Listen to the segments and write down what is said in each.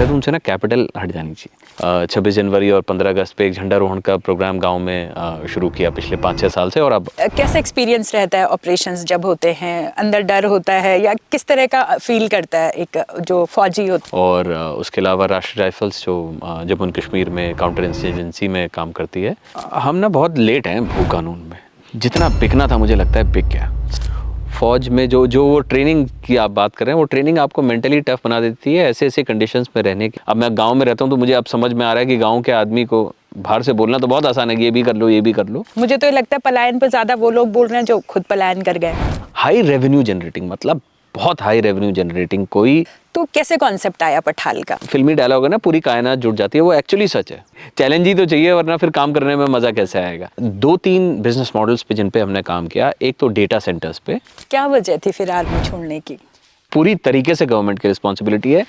है तो उनसे ना कैपिटल हट जानी चाहिए। 26 जनवरी और 15 अगस्त पे एक झंडारोहण का प्रोग्राम गांव में शुरू किया पिछले 5-6 साल से। और अब कैसे एक्सपीरियंस रहता है ऑपरेशंस जब होते हैं? अंदर डर होता है या किस तरह का फील करता है एक जो फौजी होता है? और उसके अलावा राष्ट्रीय राइफल्स जो जम्मू एंड कश्मीर में काउंटर इंसर्जेंसी में काम करती है। हम ना बहुत लेट हैं भू कानून में, जितना बिकना था मुझे लगता है बिक गया। फौज में जो वो ट्रेनिंग की आप बात कर रहे हैं, वो ट्रेनिंग आपको मेंटली टफ बना देती है ऐसे ऐसे कंडीशंस में रहने की। अब मैं गांव में रहता हूं तो मुझे अब समझ में आ रहा है कि गांव के आदमी को बाहर से बोलना तो बहुत आसान है कि ये भी कर लो ये भी कर लो। मुझे तो ये लगता है पलायन पर ज्यादा वो लोग बोल रहे हैं जो खुद पलायन कर गए। हाई रेवेन्यू जनरेटिंग, मतलब बहुत हाई रेवेन्यू जनरेटिंग। कोई तो कैसे कॉन्सेप्ट आया पठाल का? फिल्मी डायलॉग है ना, पूरी कायनात जुट जाती है, वो एक्चुअली सच है। चैलेंज ही तो चाहिए, वरना फिर काम करने में मजा कैसे आएगा। 2-3 बिजनेस मॉडल्स पे जिन पे हमने काम किया, एक तो डेटा सेंटर्स पे। क्या वजह थी फिर आर्मी छोड़ने की? पूरी तरीके से गवर्नमेंट की रिस्पॉन्सिबिलिटी है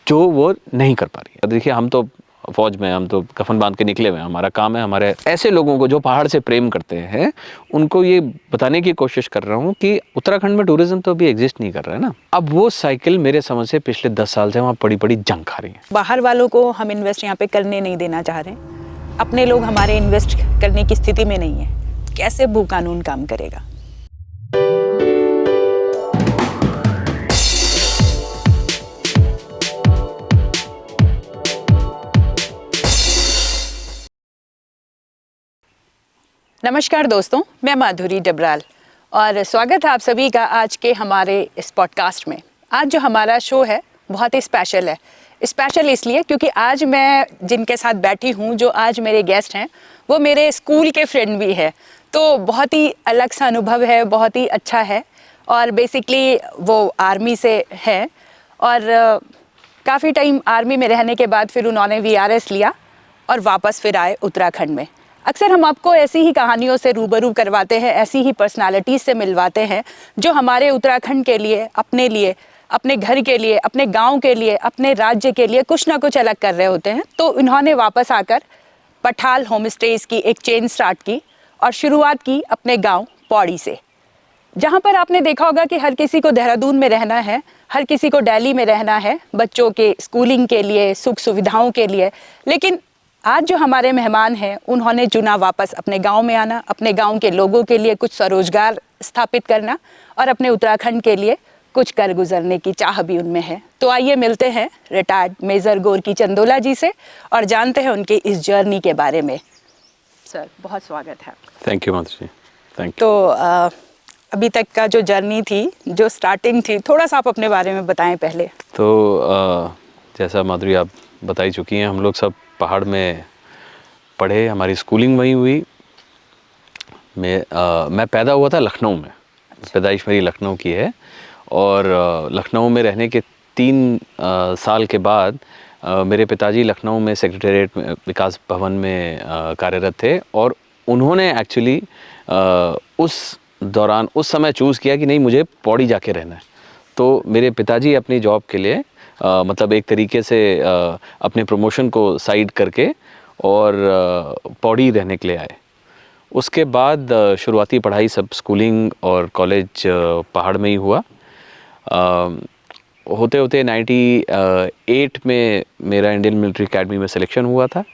जो वो नहीं कर पा रही है। देखिए हम तो फौज में, हम तो कफन बांध के निकले हुए हैं, हमारा काम है हमारे ऐसे लोगों को जो पहाड़ से प्रेम करते हैं उनको ये बताने की कोशिश कर रहा हूँ कि उत्तराखंड में टूरिज्म तो अभी एग्जिस्ट नहीं कर रहा है ना। अब वो साइकिल मेरे समझ से पिछले 10 साल से वहाँ बड़ी बड़ी जंग खा रही है। बाहर वालों को हम इन्वेस्ट यहाँ पे करने नहीं देना चाह रहे, अपने लोग हमारे इन्वेस्ट करने की स्थिति में नहीं है। कैसे भू कानून काम करेगा? नमस्कार दोस्तों, मैं माधुरी डबराल और स्वागत है आप सभी का आज के हमारे इस पॉडकास्ट में। आज जो हमारा शो है बहुत ही स्पेशल है। स्पेशल इसलिए क्योंकि आज मैं जिनके साथ बैठी हूँ, जो आज मेरे गेस्ट हैं, वो मेरे स्कूल के फ्रेंड भी है। तो बहुत ही अलग सा अनुभव है, बहुत ही अच्छा है। और बेसिकली वो आर्मी से है और काफ़ी टाइम आर्मी में रहने के बाद फिर उन्होंने VRS लिया और वापस फिर आए उत्तराखंड में। अक्सर हम आपको ऐसी ही कहानियों से रूबरू करवाते हैं, ऐसी ही पर्सनालिटीज़ से मिलवाते हैं जो हमारे उत्तराखंड के लिए, अपने घर के लिए, अपने गांव के लिए, अपने राज्य के लिए कुछ ना कुछ अलग कर रहे होते हैं। तो इन्होंने वापस आकर पठाल होम स्टेज़ की एक चेन स्टार्ट की और शुरुआत की अपने गाँव पौड़ी से, जहाँ पर आपने देखा होगा कि हर किसी को देहरादून में रहना है, हर किसी को दिल्ली में रहना है बच्चों के स्कूलिंग के लिए, सुख सुविधाओं के लिए। लेकिन आज जो हमारे मेहमान हैं, उन्होंने चुना वापस अपने गांव में आना, अपने गांव के लोगों के लिए कुछ स्वरोजगार स्थापित करना और अपने उत्तराखंड के लिए कुछ कर गुजरने की चाह भी उनमें है। तो आइए मिलते हैं रिटायर्ड मेजर गोरकी चंदोला जी से और जानते हैं उनकी इस जर्नी के बारे में। सर, बहुत स्वागत है। Thank you Madhuri, thank you. तो अभी तक का जो जर्नी थी, जो स्टार्टिंग थी, थोड़ा सा आप अपने बारे में बताएं पहले। तो जैसा माधुरी आप बता ही चुकी हैं, हम लोग सब पहाड़ में पढ़े, हमारी स्कूलिंग वहीं हुई। मैं पैदा हुआ था लखनऊ में। पैदाइश मेरी लखनऊ की है और लखनऊ में रहने के 3 साल के बाद मेरे पिताजी लखनऊ में सेक्रेटेरिएट में, विकास भवन में कार्यरत थे और उन्होंने एक्चुअली उस दौरान उस समय चूज़ किया कि नहीं, मुझे पौड़ी जाके रहना है। तो मेरे पिताजी अपनी जॉब के लिए मतलब एक तरीके से अपने प्रमोशन को साइड करके और पौड़ी रहने के लिए आए। उसके बाद शुरुआती पढ़ाई सब स्कूलिंग और कॉलेज पहाड़ में ही हुआ। होते होते 98 में मेरा इंडियन मिलिट्री एकेडमी में सिलेक्शन हुआ था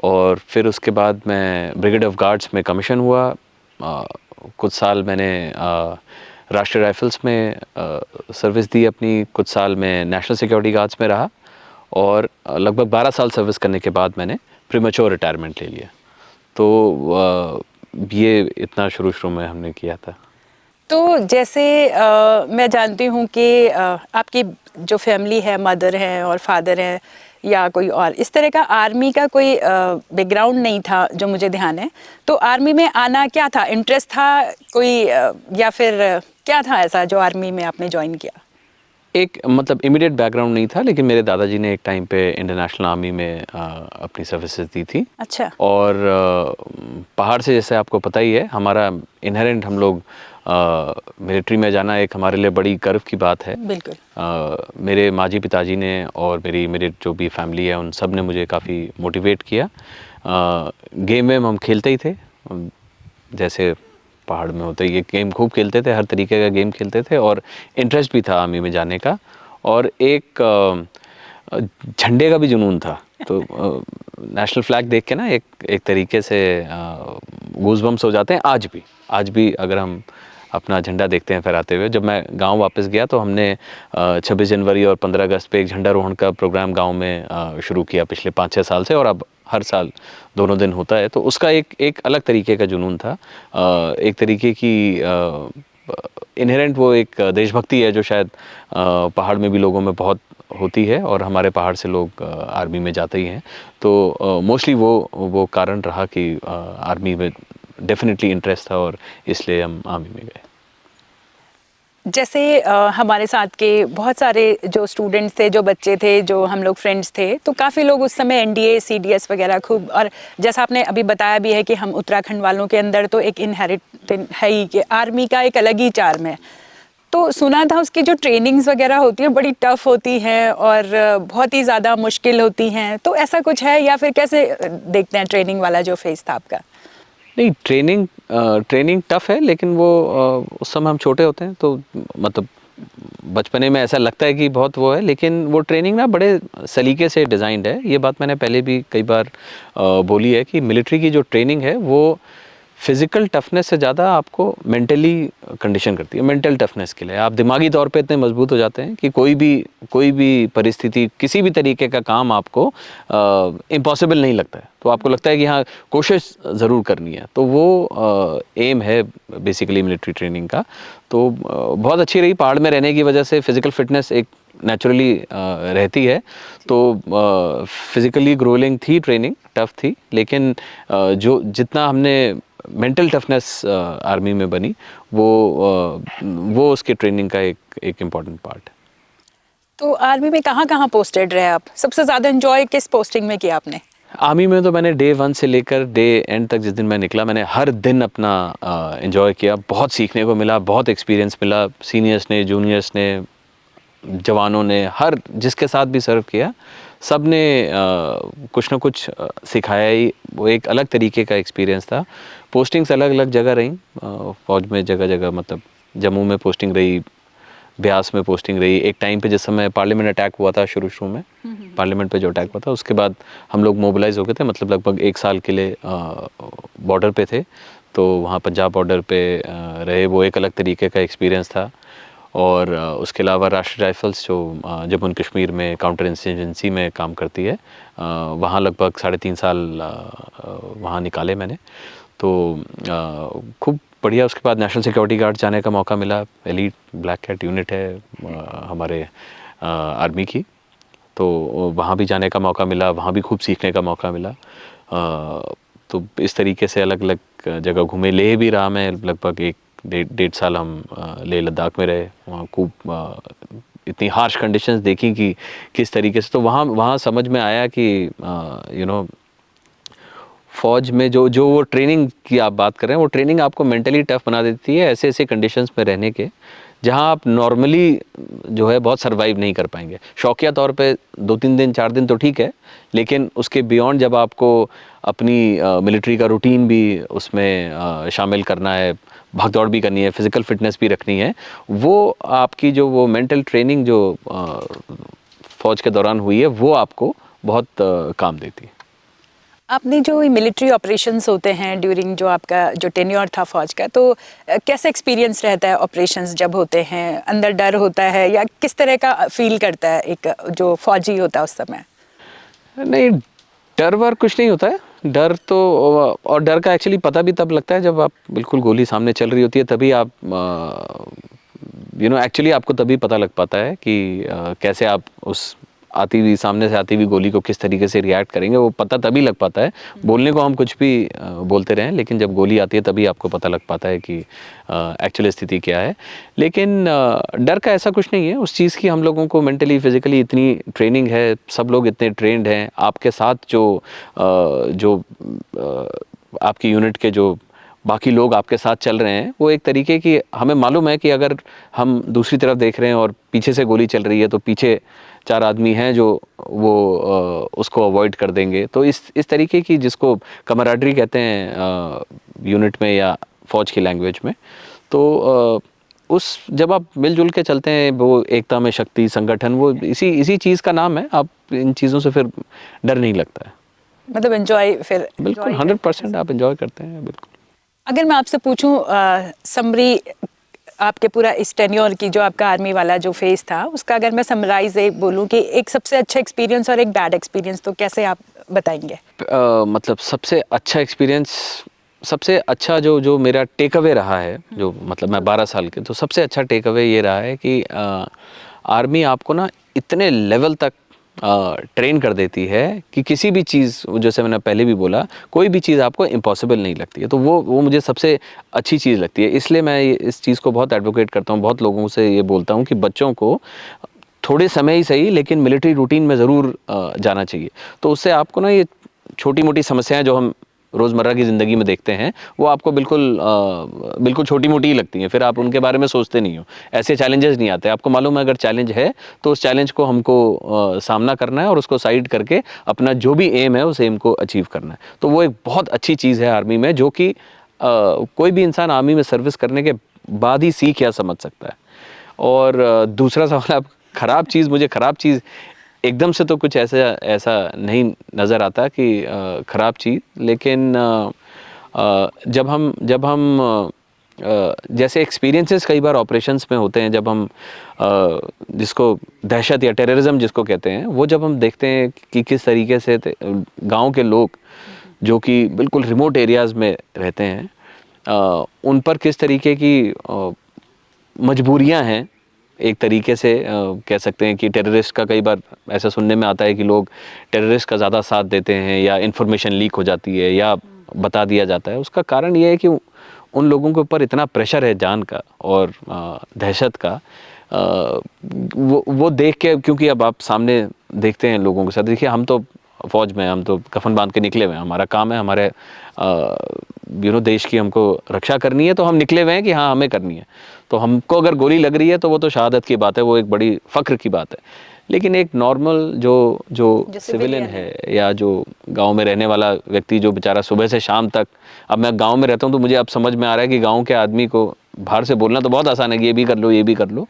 और फिर उसके बाद मैं ब्रिगेड ऑफ गार्ड्स में कमीशन हुआ। कुछ साल मैंने राष्ट्रीय राइफल्स में सर्विस दी अपनी, कुछ साल मैं नेशनल सिक्योरिटी गार्ड्स में रहा और लगभग 12 साल सर्विस करने के बाद मैंने प्रीमेच्योर रिटायरमेंट ले लिया। तो ये इतना शुरू में हमने किया था। तो जैसे मैं जानती हूँ कि आपकी जो फैमिली है, मदर हैं और फादर हैं या कोई और इस तरह का आर्मी का कोई बैकग्राउंड नहीं था जो मुझे ध्यान है। तो आर्मी में आना क्या था, इंटरेस्ट था कोई या फिर क्या था ऐसा जो आर्मी में आपने ज्वाइन किया? एक मतलब इमीडिएट बैकग्राउंड नहीं था, लेकिन मेरे दादाजी ने एक टाइम पे इंडियन नेशनल आर्मी में अपनी सर्विसेज दी थी। अच्छा। और पहाड़ से, जैसे आपको पता ही है, हमारा इनहेरेंट हम लोग मिलिट्री में जाना एक हमारे लिए बड़ी गर्व की बात है। बिल्कुल। मेरे माजी पिताजी ने और मेरी जो भी फैमिली है उन सब ने मुझे काफ़ी मोटिवेट किया। गेम में हम खेलते ही थे, जैसे पहाड़ में होते, ये गेम खूब खेलते थे, हर तरीके का गेम खेलते थे और इंटरेस्ट भी था आर्मी में जाने का। और एक झंडे का भी जुनून था। तो नेशनल फ्लैग देख के ना एक तरीके से गूज़बम्प्स हो जाते हैं आज भी अगर हम अपना झंडा देखते हैं फहराते हुए। जब मैं गांव वापस गया तो हमने 26 जनवरी और 15 अगस्त पे एक झंडारोहण का प्रोग्राम गांव में शुरू किया पिछले 5-6 साल से, और अब हर साल दोनों दिन होता है। तो उसका एक अलग तरीके का जुनून था, एक तरीके की इनहेरेंट वो एक देशभक्ति है जो शायद पहाड़ में भी लोगों में बहुत होती है, और हमारे पहाड़ से लोग आर्मी में जाते ही हैं। तो मोस्टली वो कारण रहा कि आर्मी में डेफिनेटली इंटरेस्ट था, और इसलिए हम आर्मी में गए। जैसे हमारे साथ के बहुत सारे जो स्टूडेंट्स थे, जो बच्चे थे, जो हम लोग फ्रेंड्स थे, तो काफ़ी लोग उस समय एनडीए सीडीएस वगैरह खूब, और जैसा आपने अभी बताया भी है कि हम उत्तराखंड वालों के अंदर तो एक इनहेरिट है ही कि आर्मी का एक अलग ही चार्म है। तो सुना था उसकी जो ट्रेनिंग्स वगैरह होती है बड़ी टफ होती हैं और बहुत ही ज़्यादा मुश्किल होती हैं, तो ऐसा कुछ है या फिर कैसे देखते हैं ट्रेनिंग वाला जो फेज़ था आपका? नहीं, ट्रेनिंग टफ है, लेकिन वो उस समय हम छोटे होते हैं तो मतलब बचपने में ऐसा लगता है कि बहुत वो है, लेकिन वो ट्रेनिंग ना बड़े सलीके से डिज़ाइंड है। ये बात मैंने पहले भी कई बार बोली है कि मिलिट्री की जो ट्रेनिंग है वो फिज़िकल टफनेस से ज़्यादा आपको मेंटली कंडीशन करती है। मेंटल टफनेस के लिए आप दिमागी तौर पे इतने मजबूत हो जाते हैं कि कोई भी परिस्थिति, किसी भी तरीके का काम आपको इम्पॉसिबल नहीं लगता है। तो आपको लगता है कि हाँ, कोशिश ज़रूर करनी है। तो वो एम है बेसिकली मिलिट्री ट्रेनिंग का। तो बहुत अच्छी रही, पहाड़ में रहने की वजह से फिज़िकल फिटनेस एक नेचुरली रहती है। तो फिज़िकली ग्रोलिंग थी ट्रेनिंग, टफ थी, लेकिन जो जितना हमने मेंटल टफनेस आर्मी में बनी, वो उसके ट्रेनिंग का एक इम्पॉर्टेंट पार्ट है। तो आर्मी में कहाँ-कहाँ पोस्टेड रहे आप? सबसे ज़्यादा एन्जॉय किस पोस्टिंग में किया आपने? आर्मी में तो मैंने डे 1 से लेकर डे एंड तक, जिस दिन मैं निकला, मैंने हर दिन अपना एंजॉय किया। बहुत सीखने को मिला, बहुत एक्सपीरियंस मिला। सीनियर्स ने, जूनियर्स ने, जवानों ने, हर जिसके साथ भी सर्व किया, सब ने कुछ ना कुछ सिखाया ही। वो एक अलग तरीके का एक्सपीरियंस था। पोस्टिंग्स अलग अलग जगह रहीं फ़ौज में, जगह जगह, मतलब जम्मू में पोस्टिंग रही, ब्यास में पोस्टिंग रही। एक टाइम पे जिस समय पार्लियामेंट अटैक हुआ था शुरू में, पार्लियामेंट पे जो अटैक हुआ था, उसके बाद हम लोग मोबिलाइज हो गए थे, मतलब लगभग 1 साल के लिए बॉर्डर पे थे। तो वहाँ पंजाब बॉर्डर पे रहे, वो एक अलग तरीके का एक्सपीरियंस था। और उसके अलावा राष्ट्रीय राइफल्स जो जम्मू एंड कश्मीर में काउंटर इंसर्जेंसी में काम करती है, वहाँ लगभग 3.5 साल वहाँ निकाले मैंने। तो खूब बढ़िया। उसके बाद नेशनल सिक्योरिटी गार्ड जाने का मौका मिला। एलीट ब्लैक कैट यूनिट है हमारे आर्मी की, तो वहाँ भी जाने का मौका मिला, वहाँ भी खूब सीखने का मौका मिला। तो इस तरीके से अलग अलग जगह घूमे। लेह भी रहा मैं लगभग 1-1.5 साल, हम लेह लद्दाख में रहे। वहाँ खूब इतनी हार्श कंडीशंस देखी कि किस तरीके से। तो वहाँ समझ में आया कि फ़ौज में जो वो ट्रेनिंग की आप बात कर रहे हैं, वो ट्रेनिंग आपको मेंटली टफ बना देती है ऐसे ऐसे कंडीशंस में रहने के, जहाँ आप नॉर्मली जो है बहुत सर्वाइव नहीं कर पाएंगे। शौकिया तौर पे 2-3 दिन 4 दिन तो ठीक है, लेकिन उसके बियॉन्ड जब आपको अपनी मिलिट्री का रूटीन भी उसमें शामिल करना है, भाग दौड़ भी करनी है, फिज़िकल फिटनेस भी रखनी है, वो आपकी जो वो मेंटल ट्रेनिंग जो फ़ौज के दौरान हुई है, वो आपको बहुत काम देती है। आपने जो मिलिट्री ऑपरेशंस होते हैं ड्यूरिंग जो आपका जो टेन्योर था फौज का, तो कैसे एक्सपीरियंस रहता है ऑपरेशंस जब होते हैं? अंदर डर होता है या किस तरह का फील करता है एक जो फौजी होता है उस समय? नहीं, डर वर कुछ नहीं होता है। डर तो, और डर का एक्चुअली पता भी तब लगता है जब आप बिल्कुल गोली सामने चल रही होती है, तभी आप एक्चुअली आपको तभी पता लग पाता है कि कैसे आप उस आती हुई, सामने से आती हुई गोली को किस तरीके से रिएक्ट करेंगे। वो पता तभी लग पाता है। बोलने को हम कुछ भी बोलते रहें, लेकिन जब गोली आती है तभी आपको पता लग पाता है कि एक्चुअल स्थिति क्या है। लेकिन डर का ऐसा कुछ नहीं है। उस चीज़ की हम लोगों को मेंटली फिजिकली इतनी ट्रेनिंग है, सब लोग इतने ट्रेंड हैं। आपके साथ जो आपकी यूनिट के जो बाकी लोग आपके साथ चल रहे हैं, वो एक तरीके की, हमें मालूम है कि अगर हम दूसरी तरफ देख रहे हैं और पीछे से गोली चल रही है, तो पीछे 4 आदमी हैं जो वो उसको अवॉइड कर देंगे। तो इस तरीके की, जिसको कमराडरी कहते हैं यूनिट में या फ़ौज की लैंग्वेज में, तो जब आप मिलजुल के चलते हैं, वो एकता में शक्ति, संगठन, वो इसी चीज़ का नाम है। आप इन चीज़ों से फिर डर नहीं लगता है। मतलब एंजॉय फिर बिल्कुल 100% आप एंजॉय करते हैं, बिल्कुल। अगर मैं आपसे पूछूं समरी आपके पूरा इस टेन्योर की जो आपका आर्मी वाला जो फेज था उसका अगर मैं समराइज बोलूं कि एक सबसे अच्छा एक्सपीरियंस और एक बैड एक्सपीरियंस, तो कैसे आप बताएंगे? मतलब सबसे अच्छा एक्सपीरियंस, सबसे अच्छा जो जो मेरा टेक अवे रहा है, जो मतलब मैं 12 साल के, तो सबसे अच्छा टेक अवे ये रहा है कि आर्मी आपको ना इतने लेवल तक ट्रेन कर देती है कि किसी भी चीज़, जैसे मैंने पहले भी बोला, कोई भी चीज़ आपको इम्पॉसिबल नहीं लगती है। तो वो मुझे सबसे अच्छी चीज़ लगती है, इसलिए मैं इस चीज़ को बहुत एडवोकेट करता हूँ, बहुत लोगों से ये बोलता हूँ कि बच्चों को थोड़े समय ही सही लेकिन मिलिट्री रूटीन में ज़रूर जाना चाहिए। तो उससे आपको ना ये छोटी मोटी समस्याएं जो हम रोज़मर्रा की ज़िंदगी में देखते हैं वो आपको बिल्कुल छोटी मोटी ही लगती हैं, फिर आप उनके बारे में सोचते नहीं हो, ऐसे चैलेंजेस नहीं आते। आपको मालूम है अगर चैलेंज है तो उस चैलेंज को हमको सामना करना है और उसको साइड करके अपना जो भी एम है उस एम को अचीव करना है। तो वो एक बहुत अच्छी चीज़ है आर्मी में, जो कि कोई भी इंसान आर्मी में सर्विस करने के बाद ही सीख या समझ सकता है। और दूसरा सवाल, आप ख़राब चीज़, मुझे ख़राब चीज़ एकदम से तो कुछ ऐसा ऐसा नहीं नज़र आता कि ख़राब चीज़, लेकिन जब हम जैसे एक्सपीरियंसेस कई बार ऑपरेशंस में होते हैं, जब हम जिसको दहशत या टेररिज्म जिसको कहते हैं, वो जब हम देखते हैं कि किस तरीके से गांव के लोग जो कि बिल्कुल रिमोट एरियाज़ में रहते हैं, उन पर किस तरीके की मजबूरियां हैं, एक तरीके से कह सकते हैं कि टेररिस्ट का, कई बार ऐसा सुनने में आता है कि लोग टेररिस्ट का ज़्यादा साथ देते हैं या इन्फॉर्मेशन लीक हो जाती है या बता दिया जाता है। उसका कारण ये है कि उन लोगों के ऊपर इतना प्रेशर है जान का और दहशत का, वो देख के, क्योंकि अब आप सामने देखते हैं लोगों के साथ, देखिए हम तो फौज में, हम तो कफन बांध के निकले हुए हैं, हमारा काम है, हमारे देश की हमको रक्षा करनी है, तो हम निकले हुए हैं कि हाँ हमें करनी है। तो हमको अगर गोली लग रही है तो वो तो शहादत की बात है, वो एक बड़ी फ़ख्र की बात है। लेकिन एक नॉर्मल जो जो सिविलियन है या जो गांव में रहने वाला व्यक्ति, जो बेचारा सुबह से शाम तक, अब मैं गांव में रहता हूं तो मुझे अब समझ में आ रहा है कि गांव के आदमी को बाहर से बोलना तो बहुत आसान है कि ये भी कर लो, ये भी कर लो,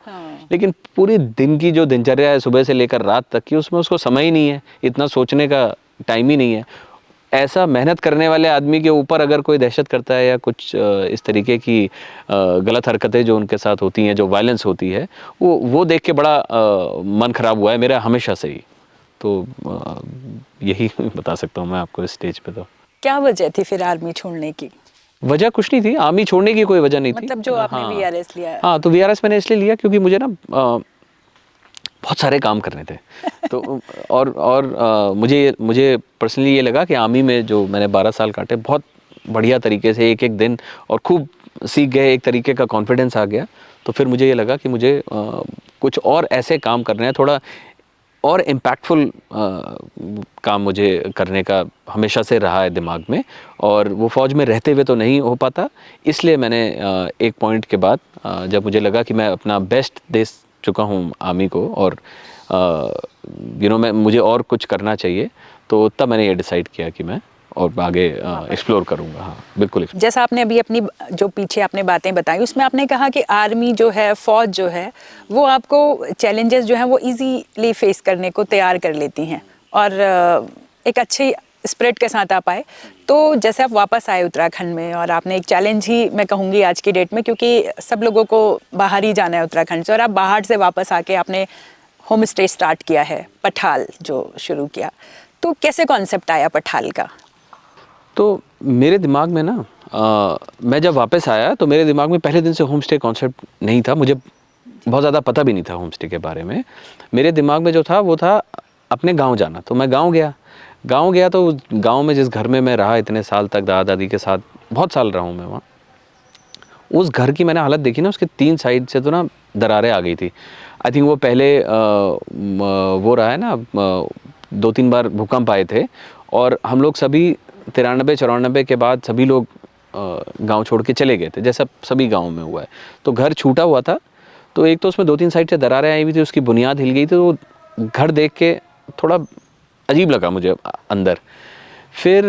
लेकिन पूरी दिन की जो दिनचर्या है सुबह से लेकर रात तक की, उसमें उसको समय ही नहीं है, इतना सोचने का टाइम ही नहीं है। ऐसा मेहनत करने वाले आदमी के ऊपर अगर कोई दहशत करता है या कुछ इस तरीके की गलत हरकतें जो उनके साथ होती हैं, जो वायलेंस होती है, वो देख के बड़ा मन ख़राब हुआ है मेरा हमेशा से ही। तो यही बता सकता हूँ मैं आपको इस स्टेज पे। तो क्या वजह थी फिर आर्मी छोड़ने की? वजह कुछ नहीं थी, आर्मी छोड़ने की कोई वजह नहीं थी। मतलब जो आपने वीआरएस लिया? हाँ, तो वीआरएस मैंने इसलिए लिया क्योंकि मुझे ना बहुत सारे काम करने थे। तो और मुझे पर्सनली ये लगा कि आर्मी में जो मैंने 12 साल काटे, बहुत बढ़िया तरीके से एक एक दिन और खूब सीख गए, एक तरीके का कॉन्फिडेंस आ गया। तो फिर मुझे ये लगा कि मुझे कुछ और ऐसे काम करने हैं, थोड़ा और इम्पैक्टफुल काम मुझे करने का हमेशा से रहा है दिमाग में, और वो फ़ौज में रहते हुए तो नहीं हो पाता। इसलिए मैंने एक पॉइंट के बाद जब मुझे लगा कि मैं अपना बेस्ट दे चुका हूँ आर्मी को और मुझे और कुछ करना चाहिए, तो तब मैंने ये डिसाइड किया कि मैं और आगे एक्सप्लोर करूँगा। हाँ बिल्कुल। जैसा आपने अभी अपनी जो पीछे आपने बातें बताई, उसमें आपने कहा कि आर्मी जो है, फौज जो है, वो आपको चैलेंजेस जो हैं वो इजीली फेस करने को तैयार कर लेती हैं और एक अच्छी स्पिरिट के साथ आप आए। तो जैसे आप वापस आए उत्तराखंड में और आपने एक चैलेंज ही मैं कहूँगी आज की डेट में, क्योंकि सब लोगों को बाहर ही जाना है उत्तराखंड से, और आप बाहर से वापस आके आपने होम स्टे स्टार्ट किया है, पठाल जो शुरू किया, तो कैसे कॉन्सेप्ट आया पठाल का? तो मेरे दिमाग में ना मैं जब वापस आया तो मेरे दिमाग में पहले दिन से होम स्टे कॉन्सेप्ट नहीं था, मुझे बहुत ज़्यादा पता भी नहीं था होम स्टे के बारे में। मेरे दिमाग में जो था वो था अपने गांव जाना। तो मैं गांव गया तो गांव में जिस घर में मैं रहा इतने साल तक, दादा दादी के साथ बहुत साल रहा हूँ मैं वहाँ, उस घर की मैंने हालत देखी ना, उसके 3 साइड से तो ना दरारें आ गई थी। आई थिंक वो पहले वो रहा है ना, 2-3 बार भूकंप आए थे और हम लोग सभी 93-94 के बाद सभी लोग गांव छोड़ के चले गए थे, जैसा सभी गाँव में हुआ है। तो घर छूटा हुआ था, तो एक तो उसमें 2-3 साइड से दरारें आई हुई थी, उसकी बुनियाद हिल गई थी। तो घर देख के थोड़ा अजीब लगा मुझे अंदर। फिर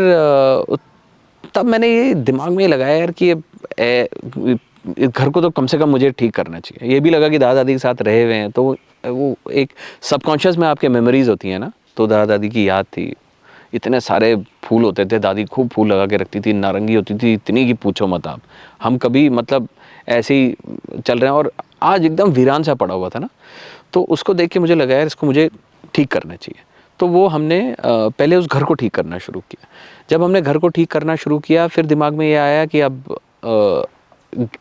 तब मैंने ये दिमाग में लगाया यार कि इस घर को तो कम से कम मुझे ठीक करना चाहिए। ये भी लगा कि दादा दादी के साथ रहे हुए हैं, तो वो एक सबकॉन्शियस में आपके मेमोरीज होती हैं ना, तो दादा दादी की याद थी। इतने सारे फूल होते थे, दादी खूब फूल लगा के रखती थी, नारंगी होती थी इतनी कि पूछो मत आप। हम कभी मतलब ऐसे ही चल रहे हैं और आज एकदम वीरान सा पड़ा हुआ था ना, तो उसको देख के मुझे लगा यार इसको मुझे ठीक करना चाहिए। तो वो हमने पहले उस घर को ठीक करना शुरू किया। जब हमने घर को ठीक करना शुरू किया, फिर दिमाग में ये आया कि अब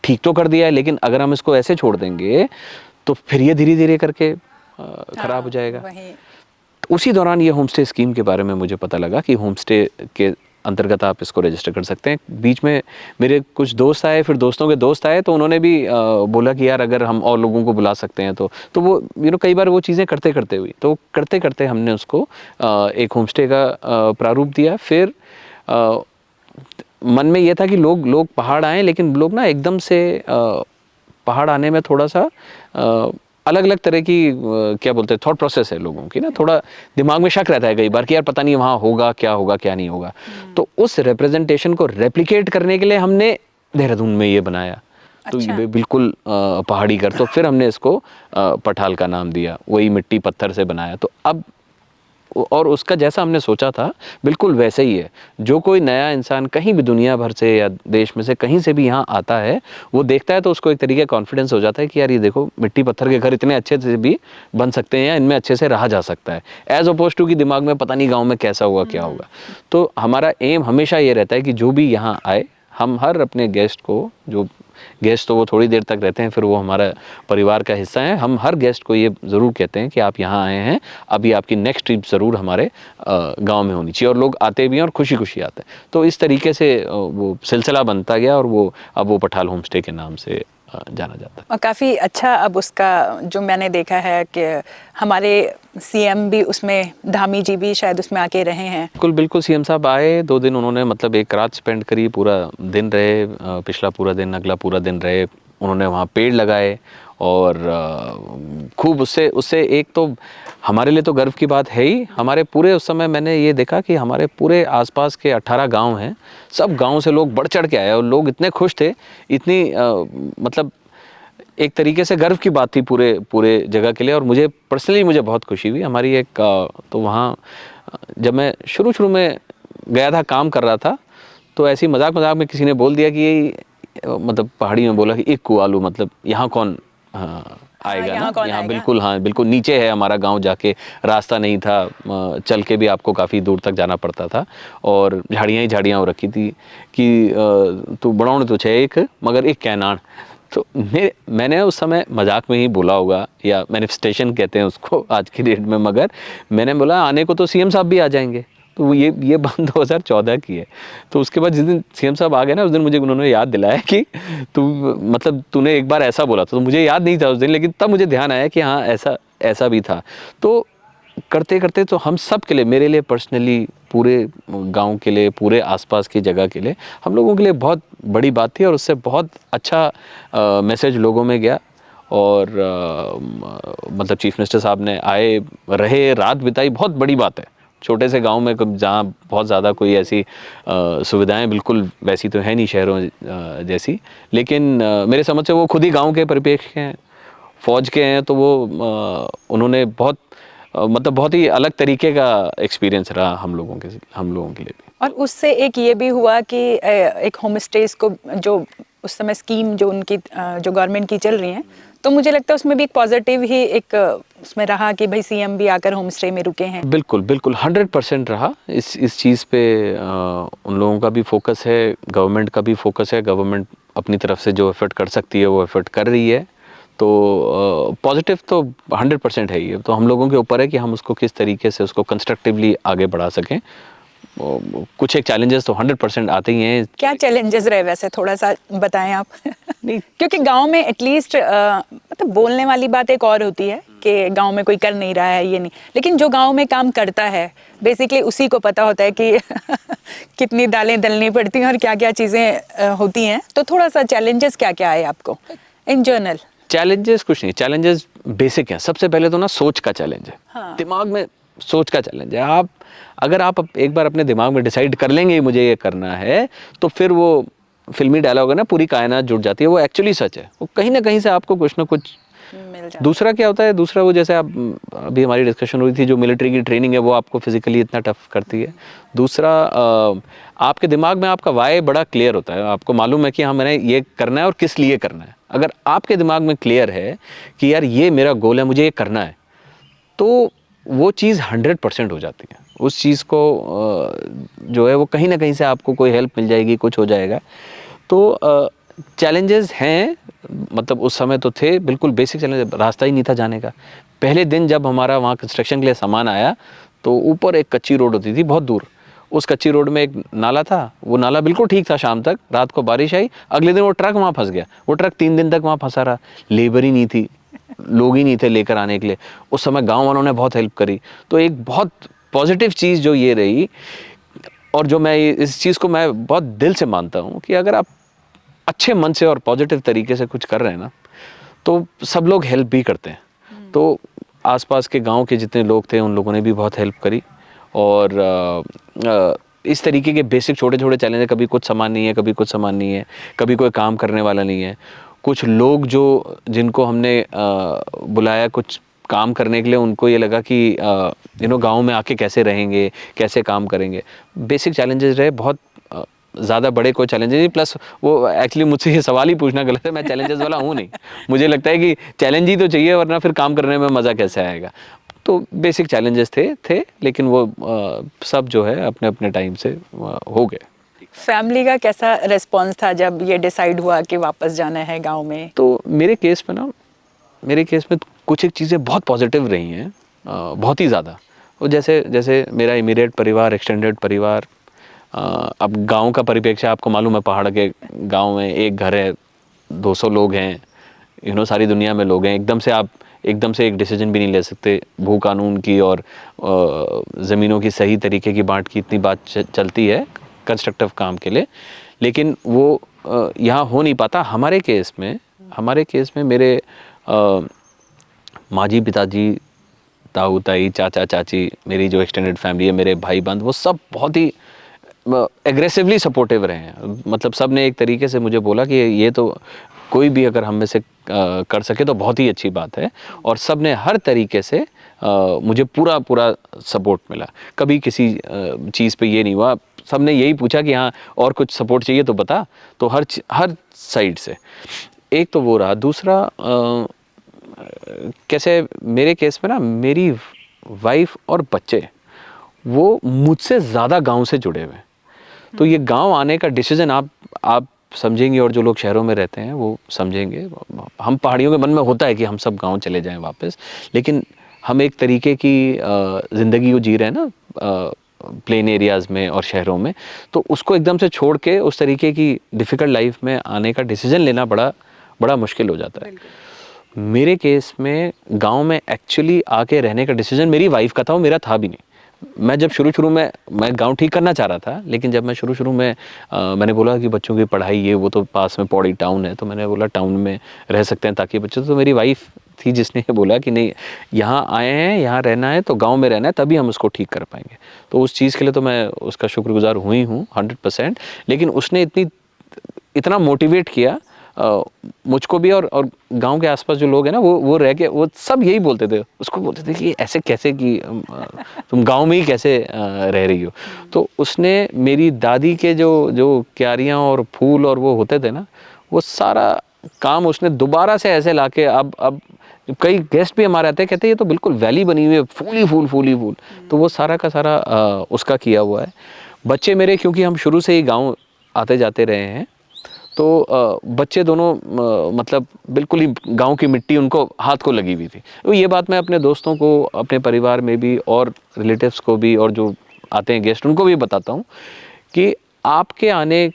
ठीक तो कर दिया है, लेकिन अगर हम इसको ऐसे छोड़ देंगे तो फिर ये धीरे धीरे करके खराब हो जाएगा। वही। तो उसी दौरान ये होम स्टे स्कीम के बारे में मुझे पता लगा कि होम स्टे के अंतर्गत आप इसको रजिस्टर कर सकते हैं। बीच में मेरे कुछ दोस्त आए, फिर दोस्तों के दोस्त आए, तो उन्होंने भी बोला कि यार अगर हम और लोगों को बुला सकते हैं तो वो कई बार वो चीज़ें करते करते हुई, तो करते करते हमने उसको एक होम स्टे का प्रारूप दिया। फिर मन में ये था कि लोग पहाड़ आएँ, लेकिन लोग ना एकदम से पहाड़ आने में थोड़ा सा अलग अलग तरह की क्या बोलते हैं थॉट प्रोसेस है लोगों की ना, थोड़ा दिमाग में शक रहता है कई बार कि यार पता नहीं वहाँ होगा क्या नहीं होगा। तो उस रिप्रेजेंटेशन को रेप्लिकेट करने के लिए हमने देहरादून में ये बनाया। तो अच्छा। ये बिल्कुल पहाड़ी घर, तो फिर हमने इसको पठाल का नाम दिया, वही मिट्टी पत्थर से बनाया। तो अब और उसका जैसा हमने सोचा था बिल्कुल वैसे ही है। जो कोई नया इंसान कहीं भी दुनिया भर से या देश में से कहीं से भी यहाँ आता है, वो देखता है तो उसको एक तरीके का कॉन्फिडेंस हो जाता है कि यार ये देखो मिट्टी पत्थर के घर इतने अच्छे से भी बन सकते हैं या इनमें अच्छे से रहा जा सकता है, एज अपोज टू कि दिमाग में पता नहीं गाँव में कैसा होगा क्या होगा। तो हमारा एम हमेशा ये रहता है कि जो भी यहाँ आए, हम हर अपने गेस्ट को, जो गेस्ट तो वो थोड़ी देर तक रहते हैं, फिर वो हमारा परिवार का हिस्सा है, हम हर गेस्ट को ये ज़रूर कहते हैं कि आप यहाँ आए हैं, अभी आपकी नेक्स्ट ट्रिप ज़रूर हमारे गांव में होनी चाहिए। और लोग आते भी हैं और खुशी खुशी आते हैं। तो इस तरीके से वो सिलसिला बनता गया और वो अब वो पठाल होम स्टे के नाम से जाना जाता है। और काफ़ी अच्छा अब उसका जो मैंने देखा है कि हमारे सीएम भी उसमें, धामी जी भी शायद उसमें आके रहे हैं। बिल्कुल बिल्कुल, सीएम साहब आए, 2 दिन उन्होंने मतलब एक रात स्पेंड करी, पूरा दिन रहे, पिछला पूरा दिन अगला पूरा दिन रहे। उन्होंने वहाँ पेड़ लगाए और खूब उससे एक तो हमारे लिए तो गर्व की बात है ही। हमारे पूरे उस समय मैंने ये देखा कि हमारे पूरे आसपास के 18 गांव हैं, सब गांव से लोग बढ़ चढ़ के आए और लोग इतने खुश थे, इतनी मतलब एक तरीके से गर्व की बात थी पूरे जगह के लिए। और मुझे पर्सनली मुझे बहुत खुशी हुई। हमारी एक तो वहाँ जब मैं शुरू में गया था, काम कर रहा था, तो ऐसी मजाक में किसी ने बोल दिया कि मतलब पहाड़ी में बोला कि इक्कू आलू, मतलब यहाँ कौन आएगा यहाँ ना, कौन यहाँ आएगा? बिल्कुल, हाँ बिल्कुल नीचे है हमारा गांव, जाके रास्ता नहीं था, चल के भी आपको काफ़ी दूर तक जाना पड़ता था और झाड़ियाँ ही झाड़ियाँ हो रखी थी कि तू बड़ौन तो छे एक मगर एक कैनान। तो मैंने उस समय मजाक में ही बोला होगा, या मैनिफेस्टेशन कहते हैं उसको आज की डेट में, मगर मैंने बोला आने को तो सीएम साहब भी आ जाएंगे। तो ये बात 2014 की है। तो उसके बाद जिस दिन सीएम साहब आ गए ना, उस दिन मुझे उन्होंने याद दिलाया कि तू मतलब तूने एक बार ऐसा बोला था। तो मुझे याद नहीं था उस दिन, लेकिन तब मुझे ध्यान आया कि हाँ ऐसा भी था। तो करते करते तो हम सब के लिए, मेरे लिए पर्सनली, पूरे गांव के लिए, पूरे आसपास की जगह के लिए, हम लोगों के लिए बहुत बड़ी बात थी और उससे बहुत अच्छा मैसेज लोगों में गया। और मतलब चीफ मिनिस्टर साहब ने आए, रहे, रात बिताई, बहुत बड़ी बात है। छोटे से गांव में जहाँ बहुत ज़्यादा कोई ऐसी सुविधाएं बिल्कुल वैसी तो है नहीं शहरों जैसी, लेकिन मेरे समझ से वो खुद ही गांव के परिप्रेक्ष्य के हैं, फौज के हैं, तो वो उन्होंने बहुत मतलब बहुत ही अलग तरीके का एक्सपीरियंस रहा हम लोगों के लिए भी। और उससे एक ये भी हुआ कि एक होम स्टेज को जो उस समय स्कीम जो उनकी जो गवर्नमेंट की चल रही है, तो मुझे लगता है उसमें भी एक पॉजिटिव ही एक उसमें रहा कि भाई सीएम भी आकर होम स्टे में रुके हैं। बिल्कुल बिल्कुल 100% रहा इस चीज़ पे। उन लोगों का भी फोकस है, गवर्नमेंट का भी फोकस है। गवर्नमेंट अपनी तरफ से जो एफर्ट कर सकती है वो एफर्ट कर रही है। तो पॉजिटिव तो 100% है ही। तो हम लोगों के ऊपर है कि हम उसको किस तरीके से उसको कंस्ट्रक्टिवली आगे बढ़ा सकें। कुछ एक चैलेंजेस तो 100% आते ही हैं। क्या चैलेंजेस रहे वैसे, थोड़ा सा बताएं आप। नहीं, क्योंकि गांव में एटलीस्ट मतलब बोलने वाली बात एक और होती है कि गांव में कोई कर नहीं रहा है, ये नहीं, लेकिन जो गांव में काम करता है बेसिकली उसी को पता होता है कि कितनी दालें दलनी पड़ती हैं और क्या क्या चीज़ें होती हैं। तो थोड़ा सा चैलेंजेस क्या क्या आए आपको इन जनरल? चैलेंजेस कुछ नहीं, चैलेंजेस बेसिक हैं। सबसे पहले तो ना सोच का चैलेंज है। हाँ। दिमाग में सोच का चैलेंज है। अगर आप एक बार अपने दिमाग में डिसाइड कर लेंगे मुझे ये करना है, तो फिर वो फिल्मी डायलॉग है ना, पूरी कायनात जुट जाती है, वो एक्चुअली सच है। वो कहीं ना कहीं से आपको कुछ ना कुछ मिल जाता दूसरा क्या होता है, दूसरा वो जैसे आप अभी हमारी डिस्कशन हुई थी, जो मिलिट्री की ट्रेनिंग है वो आपको फिजिकली इतना टफ करती है। दूसरा आपके दिमाग में आपका वाई बड़ा क्लियर होता है, आपको मालूम है कि हाँ मैंने ये करना है और किस लिए करना है। अगर आपके दिमाग में क्लियर है कि यार ये मेरा गोल है, मुझे ये करना है, तो वो चीज़ 100% हो जाती है। उस चीज़ को जो है वो कहीं ना कहीं से आपको कोई हेल्प मिल जाएगी, कुछ हो जाएगा। तो चैलेंजेस हैं, मतलब उस समय तो थे, बिल्कुल बेसिक चैलेंज, रास्ता ही नहीं था जाने का। पहले दिन जब हमारा वहाँ कंस्ट्रक्शन के लिए सामान आया, तो ऊपर एक कच्ची रोड होती थी बहुत दूर, उस कच्ची रोड में एक नाला था, वो नाला बिल्कुल ठीक था शाम तक। रात को बारिश आई, अगले दिन वो ट्रक वहाँ फंस गया। वो ट्रक 3 दिन तक वहाँ फंसा रहा, लेबर ही नहीं थी, लोग ही नहीं थे लेकर आने के लिए। उस समय गाँव वालों ने बहुत हेल्प करी। तो एक बहुत पॉजिटिव चीज़ जो ये रही, और जो मैं इस चीज़ को मैं बहुत दिल से मानता हूँ कि अगर आप अच्छे मन से और पॉजिटिव तरीके से कुछ कर रहे हैं ना, तो सब लोग हेल्प भी करते हैं। तो आसपास के गांव के जितने लोग थे उन लोगों ने भी बहुत हेल्प करी। और इस तरीके के बेसिक छोटे छोटे चैलेंज है, कभी कुछ सामान नहीं है, कभी कुछ सामान नहीं है, कभी कोई काम करने वाला नहीं है, कुछ लोग जो जिनको हमने बुलाया कुछ काम करने के लिए, उनको ये लगा कि गांव में आके कैसे रहेंगे, कैसे काम करेंगे। बेसिक चैलेंजेस रहे, बहुत ज़्यादा बड़े कोई चैलेंजेस नहीं। प्लस वो एक्चुअली मुझसे ये सवाल ही पूछना गलत है, मैं चैलेंजेस वाला हूँ नहीं। मुझे लगता है कि चैलेंज ही तो चाहिए, वरना फिर काम करने में मज़ा कैसे आएगा। तो बेसिक चैलेंजेस थे, लेकिन वो सब जो है अपने अपने टाइम से हो गए। फैमिली का कैसा रिस्पॉन्स था जब ये डिसाइड हुआ कि वापस जाना है गांव में? तो मेरे केस में कुछ एक चीज़ें बहुत पॉजिटिव रही हैं, बहुत ही ज़्यादा। वो जैसे जैसे मेरा इमीडिएट परिवार, एक्सटेंडेड परिवार, अब गांव का परिप्रेक्ष्य आपको मालूम है, पहाड़ के गांव में एक घर है, 200 लोग हैं, सारी दुनिया में लोग हैं। एकदम से एक डिसीजन भी नहीं ले सकते भू कानून की, और ज़मीनों की सही तरीके की बांट की इतनी बात चलती है कंस्ट्रक्टिव काम के लिए, लेकिन वो यहाँ हो नहीं पाता। हमारे केस में मेरे माँ जी, पिताजी, ताऊ ताई, चाचा चाची, मेरी जो एक्सटेंडेड फैमिली है, मेरे भाई बंद, वो सब बहुत ही एग्रेसिवली सपोर्टिव रहे हैं। मतलब सब ने एक तरीके से मुझे बोला कि ये तो कोई भी अगर हम में से कर सके तो बहुत ही अच्छी बात है। और सब ने हर तरीके से मुझे पूरा सपोर्ट मिला। कभी किसी चीज़ पे ये नहीं हुआ, सब ने यही पूछा कि हाँ और कुछ सपोर्ट चाहिए तो बता। तो हर साइड से एक तो वो रहा। दूसरा कैसे मेरे केस में ना, मेरी वाइफ और बच्चे वो मुझसे ज़्यादा गांव से जुड़े हुए हैं। तो ये गांव आने का डिसीजन आप समझेंगे, और जो लोग शहरों में रहते हैं वो समझेंगे। हम पहाड़ियों के मन में होता है कि हम सब गांव चले जाएं वापस, लेकिन हम एक तरीके की ज़िंदगी को जी रहे हैं ना प्लेन एरियाज़ में और शहरों में, तो उसको एकदम से छोड़ के उस तरीके की डिफ़िकल्ट लाइफ में आने का डिसीजन लेना बड़ा मुश्किल हो जाता है। मेरे केस में गांव में एक्चुअली आके रहने का डिसीजन मेरी वाइफ का था, वो मेरा था भी नहीं। मैं जब शुरू में मैं गांव ठीक करना चाह रहा था, लेकिन जब मैं शुरू में मैंने बोला कि बच्चों की पढ़ाई ये वो, तो पास में पौड़ी टाउन है, तो मैंने बोला टाउन में रह सकते हैं ताकि बच्चे, तो मेरी वाइफ थी जिसने बोला कि नहीं, यहाँ आए हैं, यहाँ रहना है तो गांव में रहना है, तभी हम उसको ठीक कर पाएंगे। तो उस चीज़ के लिए तो मैं उसका शुक्रगुजार हुई हूँ 100%। लेकिन उसने इतना मोटिवेट किया मुझको भी, और गांव के आसपास जो लोग हैं ना, वो रह के वो सब यही बोलते थे, उसको बोलते थे कि ऐसे कैसे कि तुम गांव में ही कैसे रह रही हो। तो उसने मेरी दादी के जो क्यारियां और फूल और वो होते थे ना, वो सारा काम उसने दोबारा से ऐसे लाके, अब कई गेस्ट भी हमारे आते हैं, कहते हैं ये तो बिल्कुल वैली बनी हुई है, फूल ही फूल। तो वो सारा का सारा उसका किया हुआ है। बच्चे मेरे, क्योंकि हम शुरू से ही गाँव आते जाते रहे हैं, तो बच्चे दोनों मतलब बिल्कुल ही गांव की मिट्टी उनको हाथ को लगी हुई थी। तो ये बात मैं अपने दोस्तों को, अपने परिवार में भी, और रिलेटिव्स को भी, और जो आते हैं गेस्ट उनको भी बताता हूँ कि आपके आने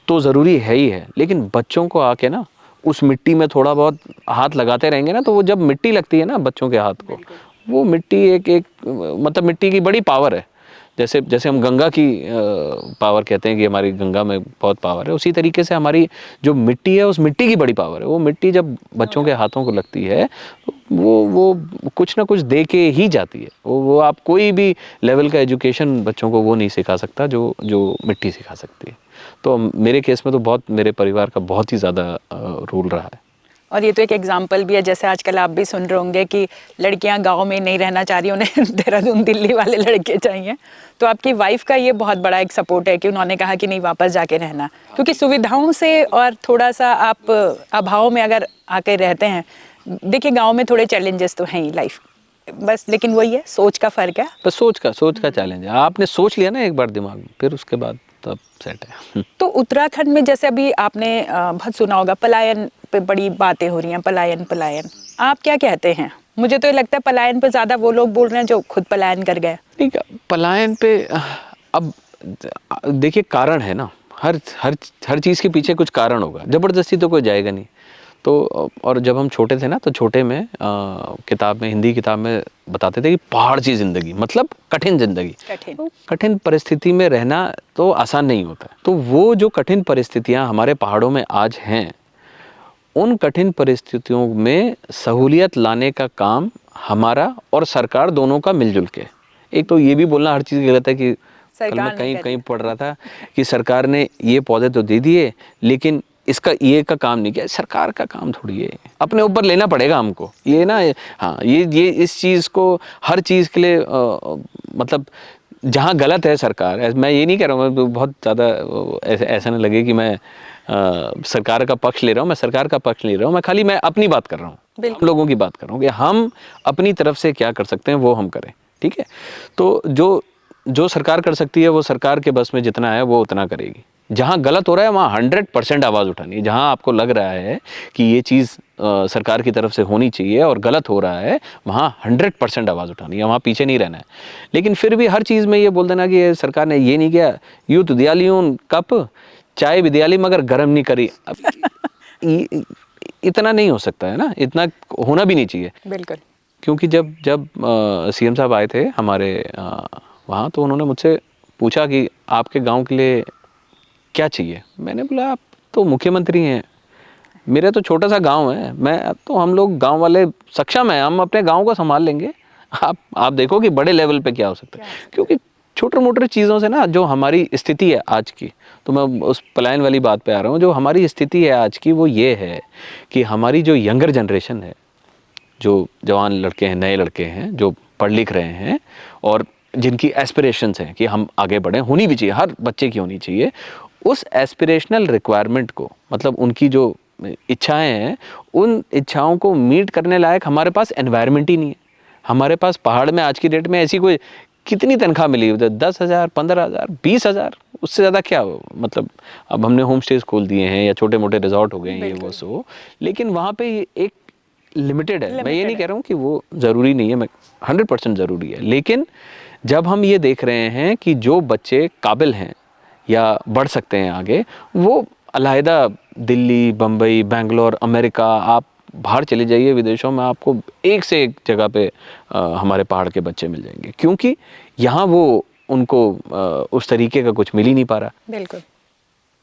तो ज़रूरी है ही है, लेकिन बच्चों को आके ना उस मिट्टी में थोड़ा बहुत हाथ लगाते रहेंगे ना, तो वो जब मिट्टी लगती है ना बच्चों के हाथ को, वो मिट्टी एक मतलब मिट्टी की बड़ी पावर है। जैसे हम गंगा की पावर कहते हैं कि हमारी गंगा में बहुत पावर है, उसी तरीके से हमारी जो मिट्टी है, उस मिट्टी की बड़ी पावर है। वो मिट्टी जब बच्चों के हाथों को लगती है, वो कुछ ना कुछ दे के ही जाती है। वो आप कोई भी लेवल का एजुकेशन बच्चों को वो नहीं सिखा सकता जो मिट्टी सिखा सकती है। तो मेरे केस में तो बहुत, मेरे परिवार का बहुत ही ज़्यादा रोल रहा है। और ये तो एक एग्जाम्पल भी है, जैसे आजकल आप भी सुन रहे होंगे कि लड़कियां गांव में नहीं रहना चाह रही, उन्हें देहरादून दिल्ली वाले लड़के चाहिए। तो आपकी वाइफ का ये बहुत बड़ा एक सपोर्ट है कि उन्होंने कहा कि नहीं, वापस जाके रहना, क्योंकि सुविधाओं से और थोड़ा सा आप अभाव में अगर आके रहते हैं, देखिए गाँव में थोड़े चैलेंजेस तो हैं ही लाइफ, बस लेकिन वही है, सोच का फ़र्क है। बस सोच का चैलेंज है। आपने सोच लिया ना एक बार दिमाग में, फिर उसके बाद तब सेट है। तो उत्तराखंड में जैसे अभी आपने बहुत सुना होगा, पलायन पे बड़ी बातें हो रही हैं, पलायन पलायन, आप क्या कहते हैं? मुझे तो ये लगता है पलायन पे ज़्यादा वो लोग बोल रहे हैं जो खुद पलायन कर गए। ठीक है, पलायन पे अब देखिए कारण है ना, हर हर हर चीज़ के पीछे कुछ कारण होगा, ज़बरदस्ती तो कोई जाएगा नहीं। तो और जब हम छोटे थे ना, तो छोटे में किताब में, हिंदी किताब में बताते थे कि पहाड़ की ज़िंदगी मतलब कठिन ज़िंदगी। तो कठिन परिस्थिति में रहना तो आसान नहीं होता। तो वो जो कठिन परिस्थितियाँ हमारे पहाड़ों में आज हैं, उन कठिन परिस्थितियों में सहूलियत लाने का काम हमारा और सरकार दोनों का मिलजुल के। एक तो ये भी बोलना हर चीज़ गलत है कि कल मैं कहीं पढ़ रहा था कि सरकार ने ये पौधे तो दे दिए, लेकिन इसका ये का काम नहीं किया। सरकार का काम थोड़ी है, अपने ऊपर लेना पड़ेगा हमको ये ना। हाँ, ये इस चीज़ को हर चीज़ के लिए मतलब जहाँ गलत है सरकार, मैं ये नहीं कह रहा हूँ, मैं बहुत ज़्यादा ऐसा ना लगे कि मैं सरकार का पक्ष ले रहा हूँ। मैं सरकार का पक्ष ले रहा हूँ, मैं खाली मैं अपनी बात कर रहा हूँ, हम लोगों की बात कर रहा हूँ कि हम अपनी तरफ से क्या कर सकते हैं वो हम करें। ठीक है, तो जो सरकार कर सकती है वो सरकार के बस में जितना है वो उतना करेगी। जहाँ गलत हो रहा है वहाँ 100% आवाज़ उठानी है। जहाँ आपको लग रहा है कि ये चीज़ सरकार की तरफ से होनी चाहिए और गलत हो रहा है, वहाँ 100% आवाज़ उठानी है, वहाँ पीछे नहीं रहना है। लेकिन फिर भी हर चीज़ में ये बोल देना कि ये सरकार ने ये नहीं किया, यूँ तो दिया लियूं कप चाय भी दिया ली मगर गर्म नहीं करी। अब इतना नहीं हो सकता है ना, इतना होना भी नहीं चाहिए। बिल्कुल। क्योंकि जब सीएम साहब आए थे हमारे वहाँ, तो उन्होंने मुझसे पूछा कि आपके गांव के लिए क्या चाहिए। मैंने बोला आप तो मुख्यमंत्री हैं, मेरा तो छोटा सा गांव है, मैं तो हम लोग गांव वाले सक्षम हैं, हम अपने गांव को संभाल लेंगे। आप देखो कि बड़े लेवल पे क्या हो सकता है। क्योंकि छोटे मोटे चीज़ों से ना, जो हमारी स्थिति है आज की, तो मैं उस पलायन वाली बात पे आ रहा हूँ, जो हमारी स्थिति है आज की वो ये है कि हमारी जो यंगर जनरेशन है, जो जवान लड़के हैं, नए लड़के हैं, जो पढ़ लिख रहे हैं और जिनकी एस्पिरेशंस हैं कि हम आगे बढ़ें, होनी भी चाहिए, हर बच्चे की होनी चाहिए। उस एस्पिरेशनल रिक्वायरमेंट को, मतलब उनकी जो इच्छाएं हैं, उन इच्छाओं को मीट करने लायक हमारे पास एनवायरनमेंट ही नहीं है। हमारे पास पहाड़ में आज की डेट में ऐसी कोई, कितनी तनख्वाह मिली, 10,000, 15,000, 20,000, उससे ज़्यादा क्या हो। मतलब अब हमने होम स्टेज खोल दिए हैं या छोटे मोटे रिजॉर्ट हो गए हैं, ये वो सो, लेकिन वहाँ पे एक लिमिटेड है। मैं ये नहीं कह रहा हूँ कि वो ज़रूरी नहीं है, मैं 100% ज़रूरी है। लेकिन जब हम ये देख रहे हैं कि जो बच्चे काबिल हैं या बढ़ सकते हैं आगे, वो अलहदा दिल्ली, बम्बई, बेंगलोर, अमेरिका, आप बाहर चले जाइए विदेशों में, आपको एक से एक जगह पे हमारे पहाड़ के बच्चे मिल जाएंगे। क्योंकि यहाँ वो उनको उस तरीके का कुछ मिल ही नहीं पा रहा। बिल्कुल।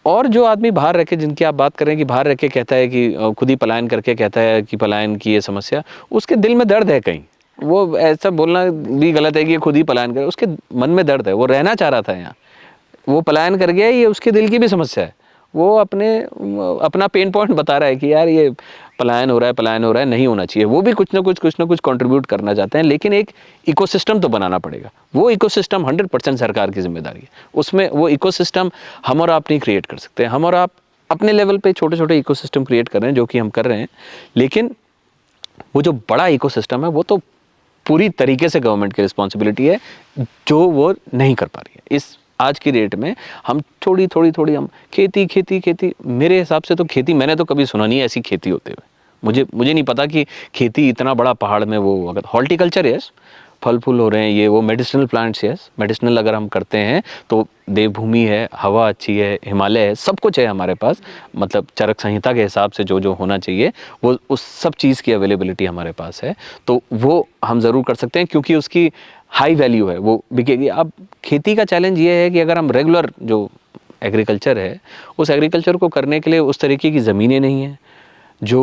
और जो आदमी बाहर रह के, जिनकी आप बात कर रहे हैं कि बाहर रह के कहता है कि खुद ही पलायन करके कहता है कि पलायन की ये समस्या, उसके दिल में दर्द है कहीं। वो ऐसा बोलना भी गलत है कि ये खुद ही पलायन करे, उसके मन में दर्द है, वो रहना चाह रहा था यहाँ, वो पलायन कर गया, ये उसके दिल की भी समस्या है। वो अपना पेन पॉइंट बता रहा है कि यार ये पलायन हो रहा है, नहीं होना चाहिए। वो भी कुछ ना कुछ कंट्रीब्यूट करना चाहते हैं, लेकिन एक इकोसिस्टम तो बनाना पड़ेगा। वो इकोसिस्टम 100% सरकार की जिम्मेदारी है। उसमें वो इकोसिस्टम हम और आप नहीं क्रिएट कर सकते। हम और आप अपने लेवल पे छोटे छोटे इकोसिस्टम क्रिएट कर रहे हैं, जो कि हम कर रहे हैं, लेकिन वो जो बड़ा इकोसिस्टम है वो तो पूरी तरीके से गवर्नमेंट की रिस्पॉन्सिबिलिटी है, जो वो नहीं कर पा रही है। इस आज की डेट में हम थोड़ी हम खेती, मेरे हिसाब से तो खेती, मैंने तो कभी सुना नहीं है ऐसी खेती होते हुए। मुझे नहीं पता कि खेती इतना बड़ा पहाड़ में, वो अगर हॉर्टिकल्चर यस, फल फूल हो रहे हैं, ये वो मेडिसिनल प्लांट्स यस, मेडिसिनल अगर हम करते हैं तो देवभूमि है, हवा अच्छी है, हिमालय है, सब कुछ है हमारे पास। मतलब चरक संहिता के हिसाब से जो होना चाहिए, वो उस सब चीज़ की अवेलेबिलिटी हमारे पास है। तो वो हम ज़रूर कर सकते हैं, क्योंकि उसकी हाई वैल्यू है, वो बिकेगी। अब खेती का चैलेंज ये है कि अगर हम रेगुलर जो एग्रीकल्चर है, उस एग्रीकल्चर को करने के लिए उस तरीके की ज़मीनें नहीं हैं, जो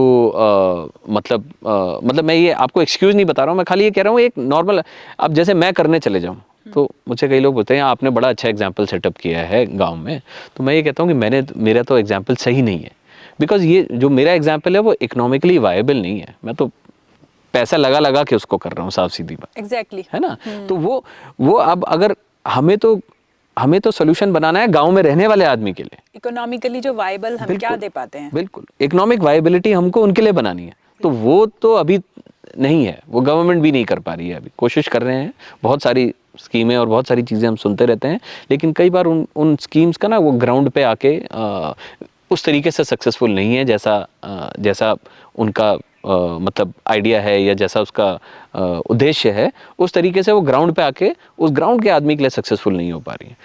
मतलब मैं ये आपको एक्सक्यूज़ नहीं बता रहा हूँ, मैं खाली ये कह रहा हूँ एक नॉर्मल। अब जैसे मैं करने चले जाऊँ, तो मुझे कई लोग बोलते हैं आपने बड़ा अच्छा एग्जाम्पल सेटअप किया है गाँव में, तो मैं ये कहता हूँ कि मेरा तो एग्जाम्पल सही नहीं है। बिकॉज ये जो मेरा एग्जाम्पल है वो इकोनॉमिकली वायबल नहीं है, मैं तो पैसा लगा लगा के उसको कर रहा हूँ, साफ सीधी बात एग्जैक्टली है ना। तो वो अब अगर हमें तो सोल्यूशन बनाना है गांव में रहने वाले आदमी के लिए। इकोनॉमिकली जो वाइबल हम क्या दे पाते हैं। बिल्कुल, इकोनॉमिक वायबिलिटी हमको उनके लिए बनानी है, तो वो तो अभी नहीं है, वो गवर्नमेंट भी नहीं कर पा रही है। अभी कोशिश कर रहे हैं, बहुत सारी स्कीमें और बहुत सारी चीज़ें हम सुनते रहते हैं, लेकिन कई बार उन स्कीम्स का ना वो ग्राउंड पे आके उस तरीके से सक्सेसफुल नहीं है जैसा उनका मतलब आइडिया है या जैसा उसका उद्देश्य है, उस तरीके से वो ग्राउंड पे आके उस ग्राउंड के आदमी के लिए सक्सेसफुल नहीं हो पा रही है।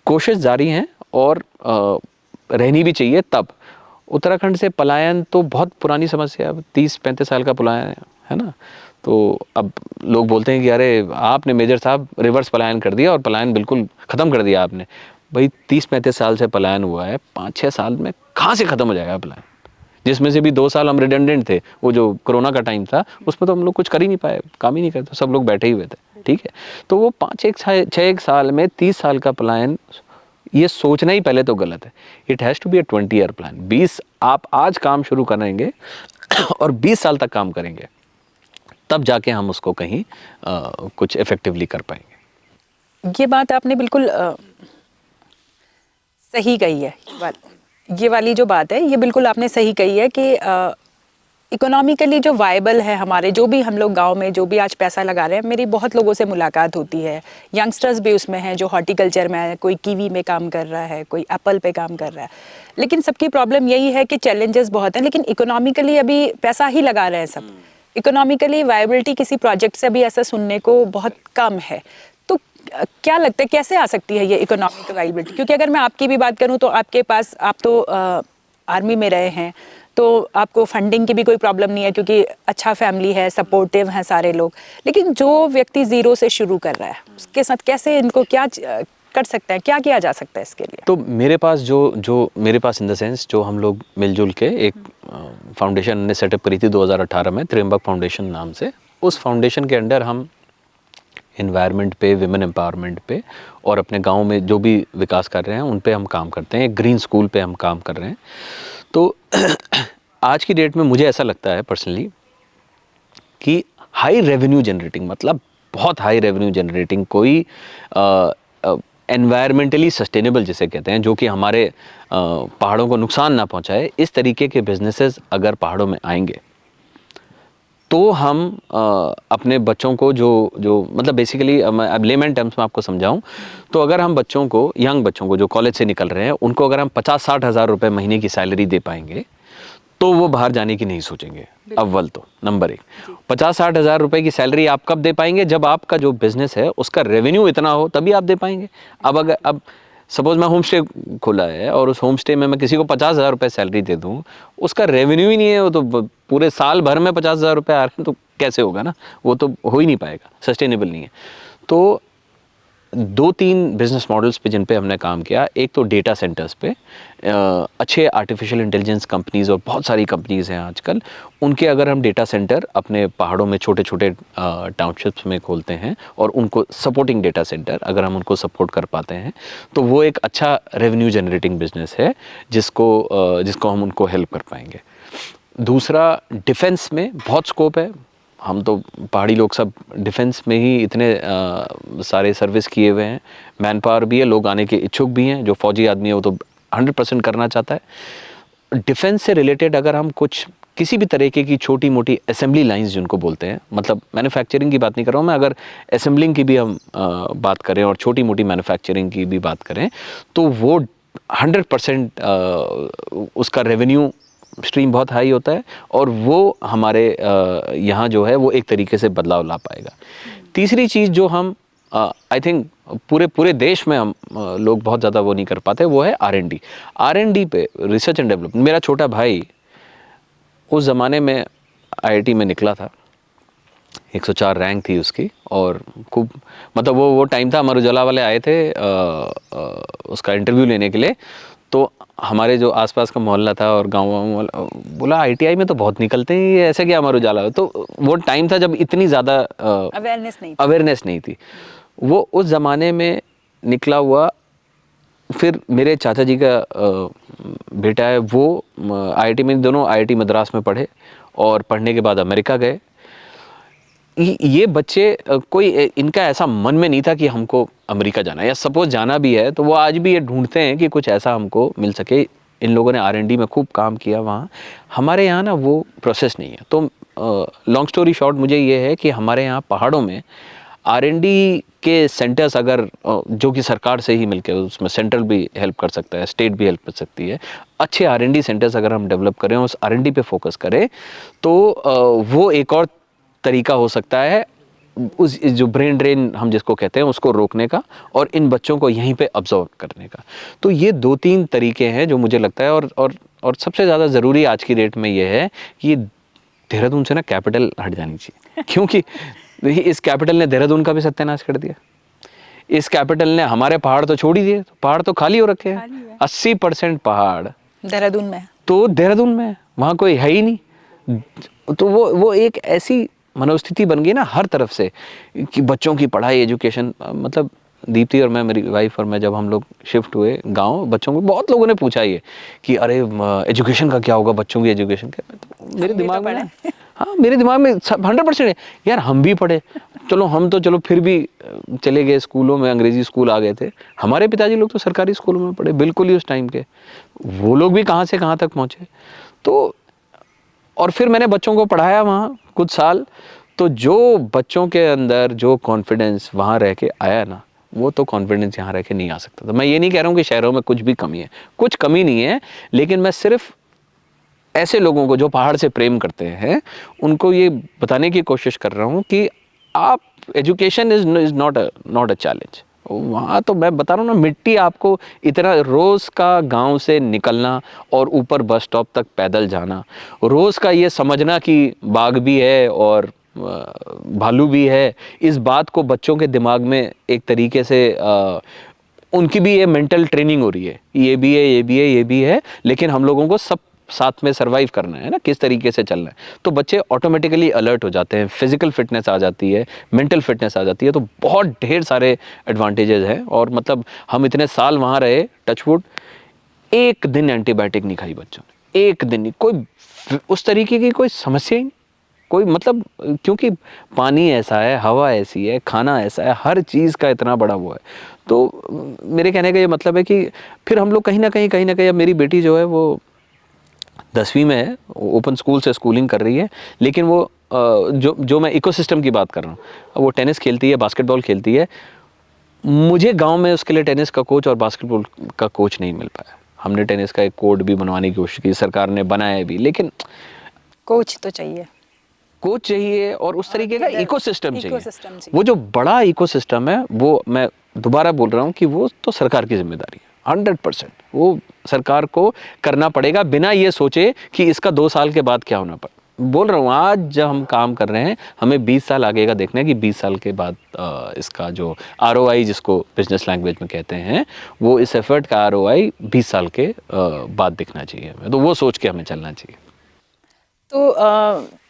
कोशिश जारी है और रहनी भी चाहिए। तब उत्तराखंड से पलायन तो बहुत पुरानी समस्या है, 30-35 साल का पलायन है ना। तो अब लोग बोलते हैं कि अरे आपने मेजर साहब रिवर्स पलायन कर दिया और पलायन बिल्कुल ख़त्म कर दिया आपने। भाई 30-35 साल से पलायन हुआ है, 5-6 साल में कहाँ से ख़त्म हो जाएगा पलायन, जिसमें से भी 2 साल हम रिडेंडेंट थे, वो जो कोरोना का टाइम था उसमें तो हम लोग कुछ कर ही नहीं पाए, काम ही नहीं करते, सब लोग बैठे ही हुए थे, ठीक है। तो वो 5-6 साल में 30 साल का पलायन, ये सोचना ही पहले तो गलत है। It has to be a 20 year plan. 20 आप आज काम शुरू करेंगे और 20 साल तक काम करेंगे, तब जाके हम उसको कहीं कुछ इफेक्टिवली कर पाएंगे। ये बात आपने बिल्कुल सही कही है। ये वाली जो बात है ये बिल्कुल आपने सही कही है कि इकोनॉमिकली जो वायबल है हमारे, जो भी हम लोग गांव में जो भी आज पैसा लगा रहे हैं, मेरी बहुत लोगों से मुलाकात होती है, यंगस्टर्स भी उसमें हैं जो हॉर्टिकल्चर में है, कोई कीवी में काम कर रहा है, कोई एप्पल पे काम कर रहा है, लेकिन सबकी प्रॉब्लम यही है कि चैलेंजेस बहुत हैं, लेकिन इकोनॉमिकली अभी पैसा ही लगा रहे हैं सब। इकोनॉमिकली वायबिलिटी किसी प्रोजेक्ट से अभी ऐसा सुनने को बहुत कम है। तो क्या लगता है कैसे आ सकती है ये इकोनॉमिक वायबिलिटी? क्योंकि अगर मैं आपकी भी बात करूँ तो आपके पास, आप तो आर्मी में रहे हैं, तो आपको फंडिंग की भी कोई प्रॉब्लम नहीं है क्योंकि अच्छा फैमिली है, सपोर्टिव हैं सारे लोग। लेकिन जो व्यक्ति ज़ीरो से शुरू कर रहा है उसके साथ कैसे, इनको क्या कर सकते हैं, क्या किया जा सकता है इसके लिए? तो मेरे पास जो मेरे पास इन द सेंस जो हम लोग मिलजुल के एक फाउंडेशन ने सेटअप करी थी 2018 में, त्रियंबक फाउंडेशन नाम से। उस फाउंडेशन के अंडर हम इन्वायरमेंट पे, विमेन एम्पावरमेंट पे और अपने गांव में जो भी विकास कर रहे हैं उन पे हम काम करते हैं। एक ग्रीन स्कूल पे हम काम कर रहे हैं। तो आज की डेट में मुझे ऐसा लगता है पर्सनली कि हाई रेवेन्यू जनरेटिंग, मतलब बहुत हाई रेवेन्यू जनरेटिंग, कोई एनवायरमेंटली सस्टेनेबल जिसे कहते हैं, जो कि हमारे पहाड़ों को नुकसान ना पहुंचाए, इस तरीके के बिजनेसेस अगर पहाड़ों में आएंगे तो हम अपने बच्चों को जो मतलब बेसिकली अब लेमन टर्म्स में आपको समझाऊं तो अगर हम बच्चों को, यंग बच्चों को जो कॉलेज से निकल रहे हैं, उनको अगर हम 50-60 हज़ार रुपये महीने की सैलरी दे पाएंगे तो वो बाहर जाने की नहीं सोचेंगे। अव्वल तो नंबर 1, 50-60 हज़ार रुपये की सैलरी आप कब दे पाएंगे? जब आपका जो बिजनेस है उसका रेवेन्यू इतना हो, तभी आप दे पाएंगे। अब सपोज मैं होम स्टे खोला है और उस होम स्टे में मैं किसी को 50,000 रुपये सैलरी दे दूँ, उसका रेवेन्यू ही नहीं है, वो तो पूरे साल भर में 50,000 रुपये आ रहे हैं, तो कैसे होगा ना, वो तो हो ही नहीं पाएगा, सस्टेनेबल नहीं है। तो 2-3 बिजनेस मॉडल्स पे जिन पे हमने काम किया, एक तो डेटा सेंटर्स पे, अच्छे आर्टिफिशियल इंटेलिजेंस कंपनीज और बहुत सारी कंपनीज हैं आजकल, उनके अगर हम डेटा सेंटर अपने पहाड़ों में छोटे छोटे टाउनशिप्स में खोलते हैं और उनको सपोर्टिंग डेटा सेंटर अगर हम उनको सपोर्ट कर पाते हैं तो वो एक अच्छा रेवेन्यू जनरेटिंग बिजनेस है जिसको हम उनको हेल्प कर पाएंगे। दूसरा, डिफेंस में बहुत स्कोप है। हम तो पहाड़ी लोग सब डिफेंस में ही इतने सारे सर्विस किए हुए हैं, मैन पावर भी है, लोग आने के इच्छुक भी हैं। जो फौजी आदमी है वो तो 100% करना चाहता है। डिफेंस से रिलेटेड अगर हम कुछ किसी भी तरीके की छोटी मोटी असेंबली लाइंस जिनको बोलते हैं, मतलब मैन्युफैक्चरिंग की बात नहीं कर रहा हूँ मैं, अगर असेंबलिंग की भी हम बात करें और छोटी मोटी मैन्युफैक्चरिंग की भी बात करें, तो वो 100% उसका रेवेन्यू स्ट्रीम बहुत हाई होता है और वो हमारे यहाँ जो है वो एक तरीके से बदलाव ला पाएगा। तीसरी चीज़ जो हम आई थिंक पूरे देश में हम लोग बहुत ज़्यादा वो नहीं कर पाते, वो है R&D पे, रिसर्च एंड डेवलपमेंट। मेरा छोटा भाई उस ज़माने में IIT में निकला था, 104 रैंक थी उसकी, और खूब मतलब वो टाइम था, अमर उजाला वाले आए थे उसका इंटरव्यू लेने के लिए। तो हमारे जो आसपास का मोहल्ला था और गाँव बोला ITI में तो बहुत निकलते हैं, ये ऐसे क्या अमर उजाला। तो वो टाइम था जब इतनी ज़्यादा अवेयरनेस नहीं थी। वो उस ज़माने में निकला हुआ फिर मेरे चाचा जी का बेटा है, वो आईआईटी में, दोनों आईआईटी मद्रास में पढ़े और पढ़ने के बाद अमेरिका गए। ये बच्चे कोई इनका ऐसा मन में नहीं था कि हमको अमेरिका जाना है, या सपोज जाना भी है तो वो आज भी ये ढूंढते हैं कि कुछ ऐसा हमको मिल सके। इन लोगों ने R&D में खूब काम किया वहाँ। हमारे यहाँ ना वो प्रोसेस नहीं है। तो लॉन्ग स्टोरी शॉर्ट मुझे ये है कि हमारे यहाँ पहाड़ों में R&D के सेंटर्स अगर जो कि सरकार से ही मिलके, उसमें सेंट्रल भी हेल्प कर सकता है, स्टेट भी हेल्प कर सकती है, अच्छे R&D सेंटर्स अगर हम डेवलप करें, उस R&D पे फोकस करें, तो वो एक और तरीका हो सकता है उस जो ब्रेन ड्रेन हम जिसको कहते हैं उसको रोकने का, और इन बच्चों को यहीं पे अब्जॉर्व करने का। तो ये 2-3 तरीके हैं जो मुझे लगता है। और सबसे ज़्यादा ज़रूरी आज की डेट में ये है कि देहरादून से ना कैपिटल हट जानी चाहिए, क्योंकि इस कैपिटल ने देहरादून का भी सत्यानाश कर दिया। इस कैपिटल ने हमारे पहाड़ तो छोड़ ही दिए, पहाड़ तो खाली हो रखे हैं। 80% पहाड़ देहरादून में, तो देहरादून में है, वहाँ कोई है ही नहीं। तो वो एक ऐसी मनोस्थिति बन गई ना हर तरफ से कि बच्चों की पढ़ाई, एजुकेशन, मतलब दीप्ति और मैं, मेरी वाइफ और मैं, जब हम लोग शिफ्ट हुए गांव, बच्चों को बहुत लोगों ने पूछा ये कि अरे एजुकेशन का क्या होगा, बच्चों की एजुकेशन का। तो मेरे दिमाग में हाँ, मेरे दिमाग में 100% है यार, हम भी पढ़े, चलो हम तो चलो फिर भी चले गए स्कूलों में, अंग्रेजी स्कूल आ गए थे। हमारे पिताजी लोग तो सरकारी स्कूलों में पढ़े, बिल्कुल ही उस टाइम के। वो लोग भी कहाँ से कहाँ तक पहुँचे। तो और फिर मैंने बच्चों को पढ़ाया वहाँ कुछ साल, तो जो बच्चों के अंदर जो कॉन्फिडेंस वहाँ रह के आया ना, वो तो कॉन्फिडेंस यहाँ रह के नहीं आ सकता। तो मैं ये नहीं कह रहा हूँ कि शहरों में कुछ भी कमी है, कुछ कमी नहीं है, लेकिन मैं सिर्फ ऐसे लोगों को जो पहाड़ से प्रेम करते हैं उनको ये बताने की कोशिश कर रहा हूँ कि आप, education is not a challenge. वहाँ तो मैं बता रहा हूँ ना, मिट्टी आपको इतना, रोज़ का गांव से निकलना और ऊपर बस स्टॉप तक पैदल जाना, रोज़ का ये समझना कि बाघ भी है और भालू भी है, इस बात को बच्चों के दिमाग में एक तरीके से उनकी भी ये मेंटल ट्रेनिंग हो रही है, ये भी है, ये भी है, ये भी है, लेकिन हम लोगों को सब साथ में सरवाइव करना है ना, किस तरीके से चलना है। तो बच्चे ऑटोमेटिकली अलर्ट हो जाते हैं, फिजिकल फिटनेस आ जाती है, मेंटल फिटनेस आ जाती है। तो बहुत ढेर सारे एडवांटेजेस हैं। और मतलब हम इतने साल वहाँ रहे, टचवुड, एक दिन एंटीबायोटिक नहीं खाई बच्चों ने, एक दिन नहीं, कोई उस तरीके की कोई समस्या ही नहीं, कोई मतलब, क्योंकि पानी ऐसा है, हवा ऐसी है, खाना ऐसा है, हर चीज़ का इतना बड़ा वो है। तो मेरे कहने का ये मतलब है कि फिर हम लोग कहीं ना कहीं, अब मेरी बेटी जो है वो 10वीं में है, ओपन स्कूल से स्कूलिंग कर रही है, लेकिन वो जो मैं इकोसिस्टम की बात कर रहा हूँ, वो टेनिस खेलती है, बास्केटबॉल खेलती है। मुझे गांव में उसके लिए टेनिस का कोच और बास्केटबॉल का कोच नहीं मिल पाया। हमने टेनिस का एक कोर्ट भी बनवाने की कोशिश की, सरकार ने बनाया भी, लेकिन कोच तो चाहिए, कोच चाहिए और उस तरीके का इकोसिस्टम चाहिए। चाहिए। वो जो बड़ा इकोसिस्टम है, वो मैं दोबारा बोल रहा हूँ कि वो तो सरकार की जिम्मेदारी है, 100%। वो सरकार को करना पड़ेगा, बिना ये सोचे कि इसका 2 साल के बाद क्या होना पड़े। बोल रहा हूँ, आज जब हम काम कर रहे हैं, हमें 20 साल आगे का देखना है कि 20 साल के बाद इसका जो ROI, जिसको बिजनेस लैंग्वेज में कहते हैं, वो इस एफर्ट का ROI 20 साल के बाद दिखना चाहिए। तो वो सोच के हमें चलना चाहिए। तो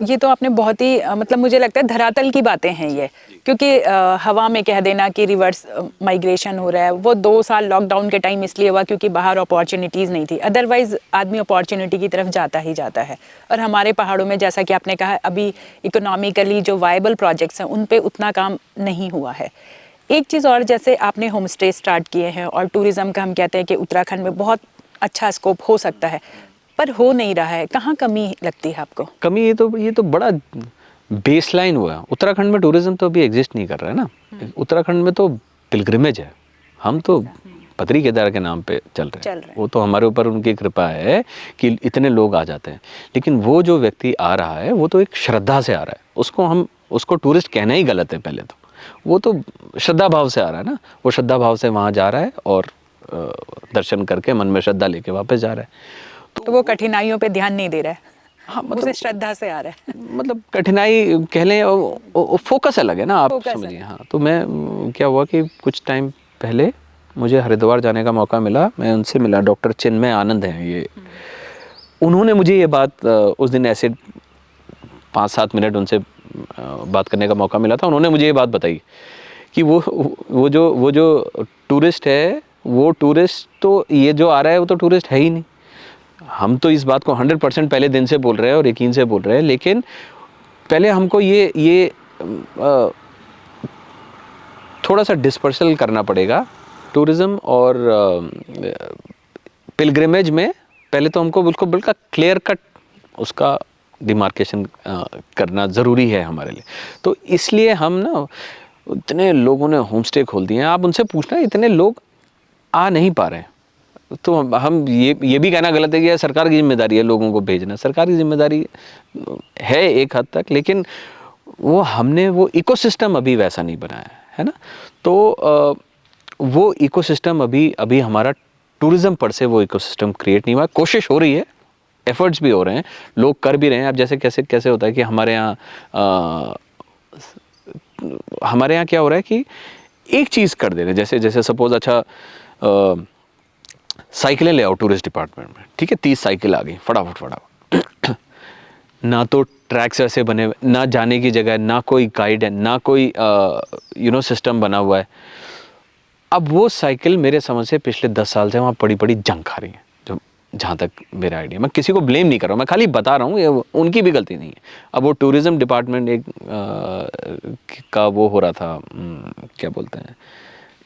ये तो आपने बहुत ही मतलब मुझे लगता है धरातल की बातें हैं ये, क्योंकि हवा में कह देना कि रिवर्स माइग्रेशन हो रहा है, वो 2 साल लॉकडाउन के टाइम इसलिए हुआ क्योंकि बाहर अपॉर्चुनिटीज़ नहीं थी, अदरवाइज आदमी अपॉर्चुनिटी की तरफ जाता ही जाता है। और हमारे पहाड़ों में, जैसा कि आपने कहा, अभी इकोनॉमिकली जो वायबल प्रोजेक्ट्स हैं उन पर उतना काम नहीं हुआ है। एक चीज़ और, जैसे आपने होम स्टे स्टार्ट किए हैं और टूरिज़्म का हम कहते हैं कि उत्तराखंड में बहुत अच्छा स्कोप हो सकता है, पर हो नहीं रहा है, कहाँ कमी लगती है आपको? कमी ये तो बड़ा बेसलाइन हुआ है। उत्तराखंड में टूरिज्म तो अभी एग्जिस्ट नहीं कर रहा है ना। उत्तराखंड में तो पिलग्रिमेज है, हम तो बद्री केदार के नाम पे चल रहे हैं। वो तो हमारे ऊपर उनकी कृपा है कि इतने लोग आ जाते हैं, लेकिन वो जो व्यक्ति आ रहा है वो तो एक श्रद्धा से आ रहा है। उसको टूरिस्ट कहना ही गलत है। पहले तो वो तो श्रद्धा भाव से आ रहा है ना, वो श्रद्धा भाव से वहाँ जा रहा है और दर्शन करके मन में श्रद्धा लेके वापस जा रहा है। तो वो कठिनाइयों पे ध्यान नहीं दे रहा है। हाँ, मतलब उसे श्रद्धा से आ रहा है। मतलब कठिनाई कह लें, फोकस अलग है ना, आप समझिए। हाँ, तो मैं क्या हुआ कि कुछ टाइम पहले मुझे हरिद्वार जाने का मौका मिला। मैं उनसे मिला, डॉक्टर चिन्मय आनंद हैं ये। उन्होंने मुझे ये बात उस दिन ऐसे 5-7 मिनट उनसे बात करने का मौका मिला था। उन्होंने मुझे ये बात बताई कि वो जो टूरिस्ट है वो टूरिस्ट तो ये जो आ रहा है वो तो टूरिस्ट है ही नहीं। हम तो इस बात को 100% पहले दिन से बोल रहे हैं और यकीन से बोल रहे हैं, लेकिन पहले हमको ये थोड़ा सा डिस्पर्सल करना पड़ेगा टूरिज़्म और पिलग्रिमेज में। पहले तो हमको बिल्कुल क्लियर कट उसका डिमार्केशन करना ज़रूरी है हमारे लिए। तो इसलिए हम ना, इतने लोगों ने होम स्टे खोल दिए हैं, आप उनसे पूछना इतने लोग आ नहीं पा रहे हैं। तो हम ये भी कहना गलत है कि सरकार की जिम्मेदारी है लोगों को भेजना। सरकार की जिम्मेदारी है एक हद तक, लेकिन वो हमने वो इकोसिस्टम अभी वैसा नहीं बनाया है ना। तो वो इकोसिस्टम अभी हमारा टूरिज़्म पर से वो इकोसिस्टम क्रिएट नहीं हुआ। कोशिश हो रही है, एफर्ट्स भी हो रहे हैं, लोग कर भी रहे हैं। अब जैसे कैसे होता है कि हमारे यहाँ क्या हो रहा है कि एक चीज़ कर दे रहे हैं, जैसे सपोज अच्छा साइकिलें ले आओ टूरिस्ट डिपार्टमेंट में, ठीक है, 30 साइकिल आ गई फटाफट ना तो ट्रैक्स ऐसे बने हुए, ना जाने की जगह है, ना कोई गाइड है, ना कोई सिस्टम बना हुआ है। अब वो साइकिल मेरे समझ से पिछले 10 साल से वहाँ पड़ी जंग खा रही है, जो जहाँ तक मेरा आइडिया। मैं किसी को ब्लेम नहीं कर रहा हूँ, मैं खाली बता रहा हूँ, ये उनकी भी गलती नहीं है। अब वो टूरिज़्म डिपार्टमेंट का वो हो रहा था, क्या बोलते हैं,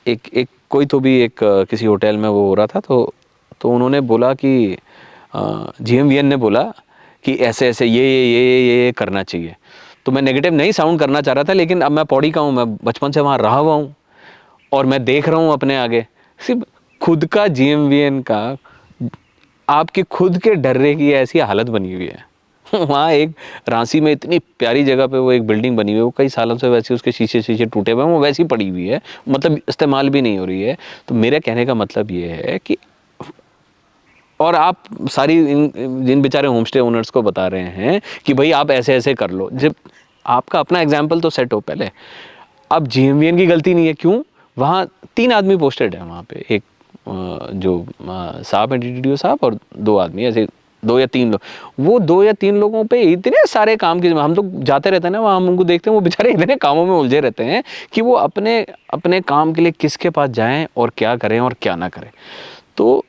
एक कोई तो भी एक किसी होटल में वो हो रहा था, तो उन्होंने बोला कि GMVN ने बोला कि ऐसे ये करना चाहिए। तो मैं नेगेटिव नहीं साउंड करना चाह रहा था, लेकिन अब मैं पौड़ी का हूँ, मैं बचपन से वहाँ रहा हुआ हूँ और मैं देख रहा हूँ अपने आगे। सिर्फ खुद का GMVN का आपके खुद के डर्रे की ऐसी हालत बनी हुई है। वहाँ एक रांसी में इतनी प्यारी जगह पे वो एक बिल्डिंग बनी हुई है, वो कई सालों से वैसे उसके शीशे टूटे हुए हैं, वो वैसी पड़ी हुई है, मतलब इस्तेमाल भी नहीं हो रही है। तो मेरे कहने का मतलब ये है कि, और आप सारी जिन बेचारे होम स्टे ओनर्स को बता रहे हैं कि भाई आप ऐसे कर लो, जब आपका अपना एग्जाम्पल तो सेट हो पहले। अब GMVN की गलती नहीं है, क्यों? वहाँ 3 आदमी पोस्टेड है वहाँ पे, एक जो साहब है DDO साहब और 2 आदमी, ऐसे 2 या 3 लोग। वो 2 या 3 लोगों पे इतने सारे काम की, हम तो जाते रहते हैं ना वहाँ, हम उनको देखते हैं, वो बेचारे इतने कामों में उलझे रहते हैं कि वो अपने काम के लिए किसके पास जाएं और क्या करें और क्या ना करें। तो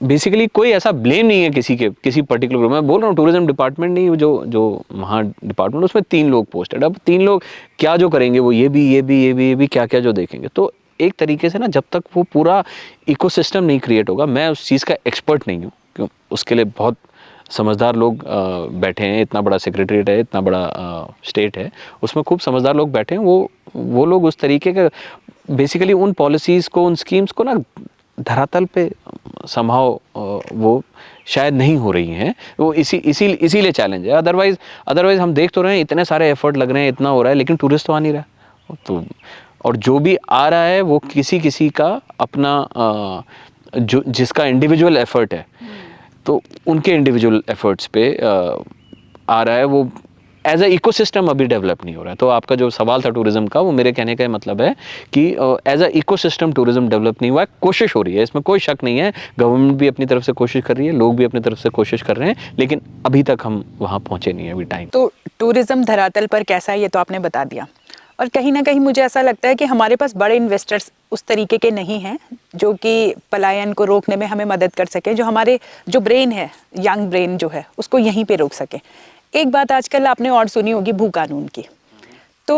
बेसिकली कोई ऐसा ब्लेम नहीं है किसी पर्टिकुलर ग्रुप में। मैं बोल रहा हूँ टूरिज्म डिपार्टमेंट नहीं, जो वहाँ डिपार्टमेंट, उसमें 3 लोग पोस्टेड। अब 3 लोग क्या जो करेंगे, वो ये भी क्या जो देखेंगे। तो एक तरीके से ना, जब तक वो पूरा इकोसिस्टम नहीं क्रिएट होगा, मैं उस चीज़ का एक्सपर्ट नहीं हूँ, क्यों, उसके लिए बहुत समझदार लोग बैठे हैं, इतना बड़ा सेक्रेटरीट है, इतना बड़ा स्टेट है, उसमें खूब समझदार लोग बैठे हैं। वो लोग उस तरीके के बेसिकली उन पॉलिसीज़ को, उन स्कीम्स को ना धरातल पे संभव वो शायद नहीं हो रही हैं। वो इसीलिए चैलेंज है। अदरवाइज हम देख तो रहे हैं, इतने सारे एफर्ट लग रहे हैं, इतना हो रहा है, लेकिन टूरिस्ट तो आ नहीं रहा। तो और जो भी आ रहा है वो किसी का अपना जो जिसका इंडिविजुअल एफर्ट है, तो उनके इंडिविजुअल एफर्ट्स पे आ रहा है। वो एज अ इकोसिस्टम अभी डेवलप नहीं हो रहा है। तो आपका जो सवाल था टूरिज्म का, वो मेरे कहने का मतलब है कि as a ecosystem tourism develop नहीं हुआ है। कोशिश हो रही है, इसमें कोई शक नहीं है। गवर्नमेंट भी अपनी तरफ से कोशिश कर रही है, लोग भी अपनी तरफ से कोशिश कर रहे हैं, लेकिन अभी तक हम वहाँ पहुँचे नहीं है अभी टाइम। तो टूरिज्म धरातल पर कैसा है ये तो आपने बता दिया, और कहीं ना कहीं मुझे ऐसा लगता है कि हमारे पास बड़े इन्वेस्टर्स उस तरीके के नहीं हैं जो कि पलायन को रोकने में हमें मदद कर सके, जो हमारे जो ब्रेन है, यंग ब्रेन जो है, उसको यहीं पे रोक सके। एक बात आजकल आपने और सुनी होगी, भू कानून की। तो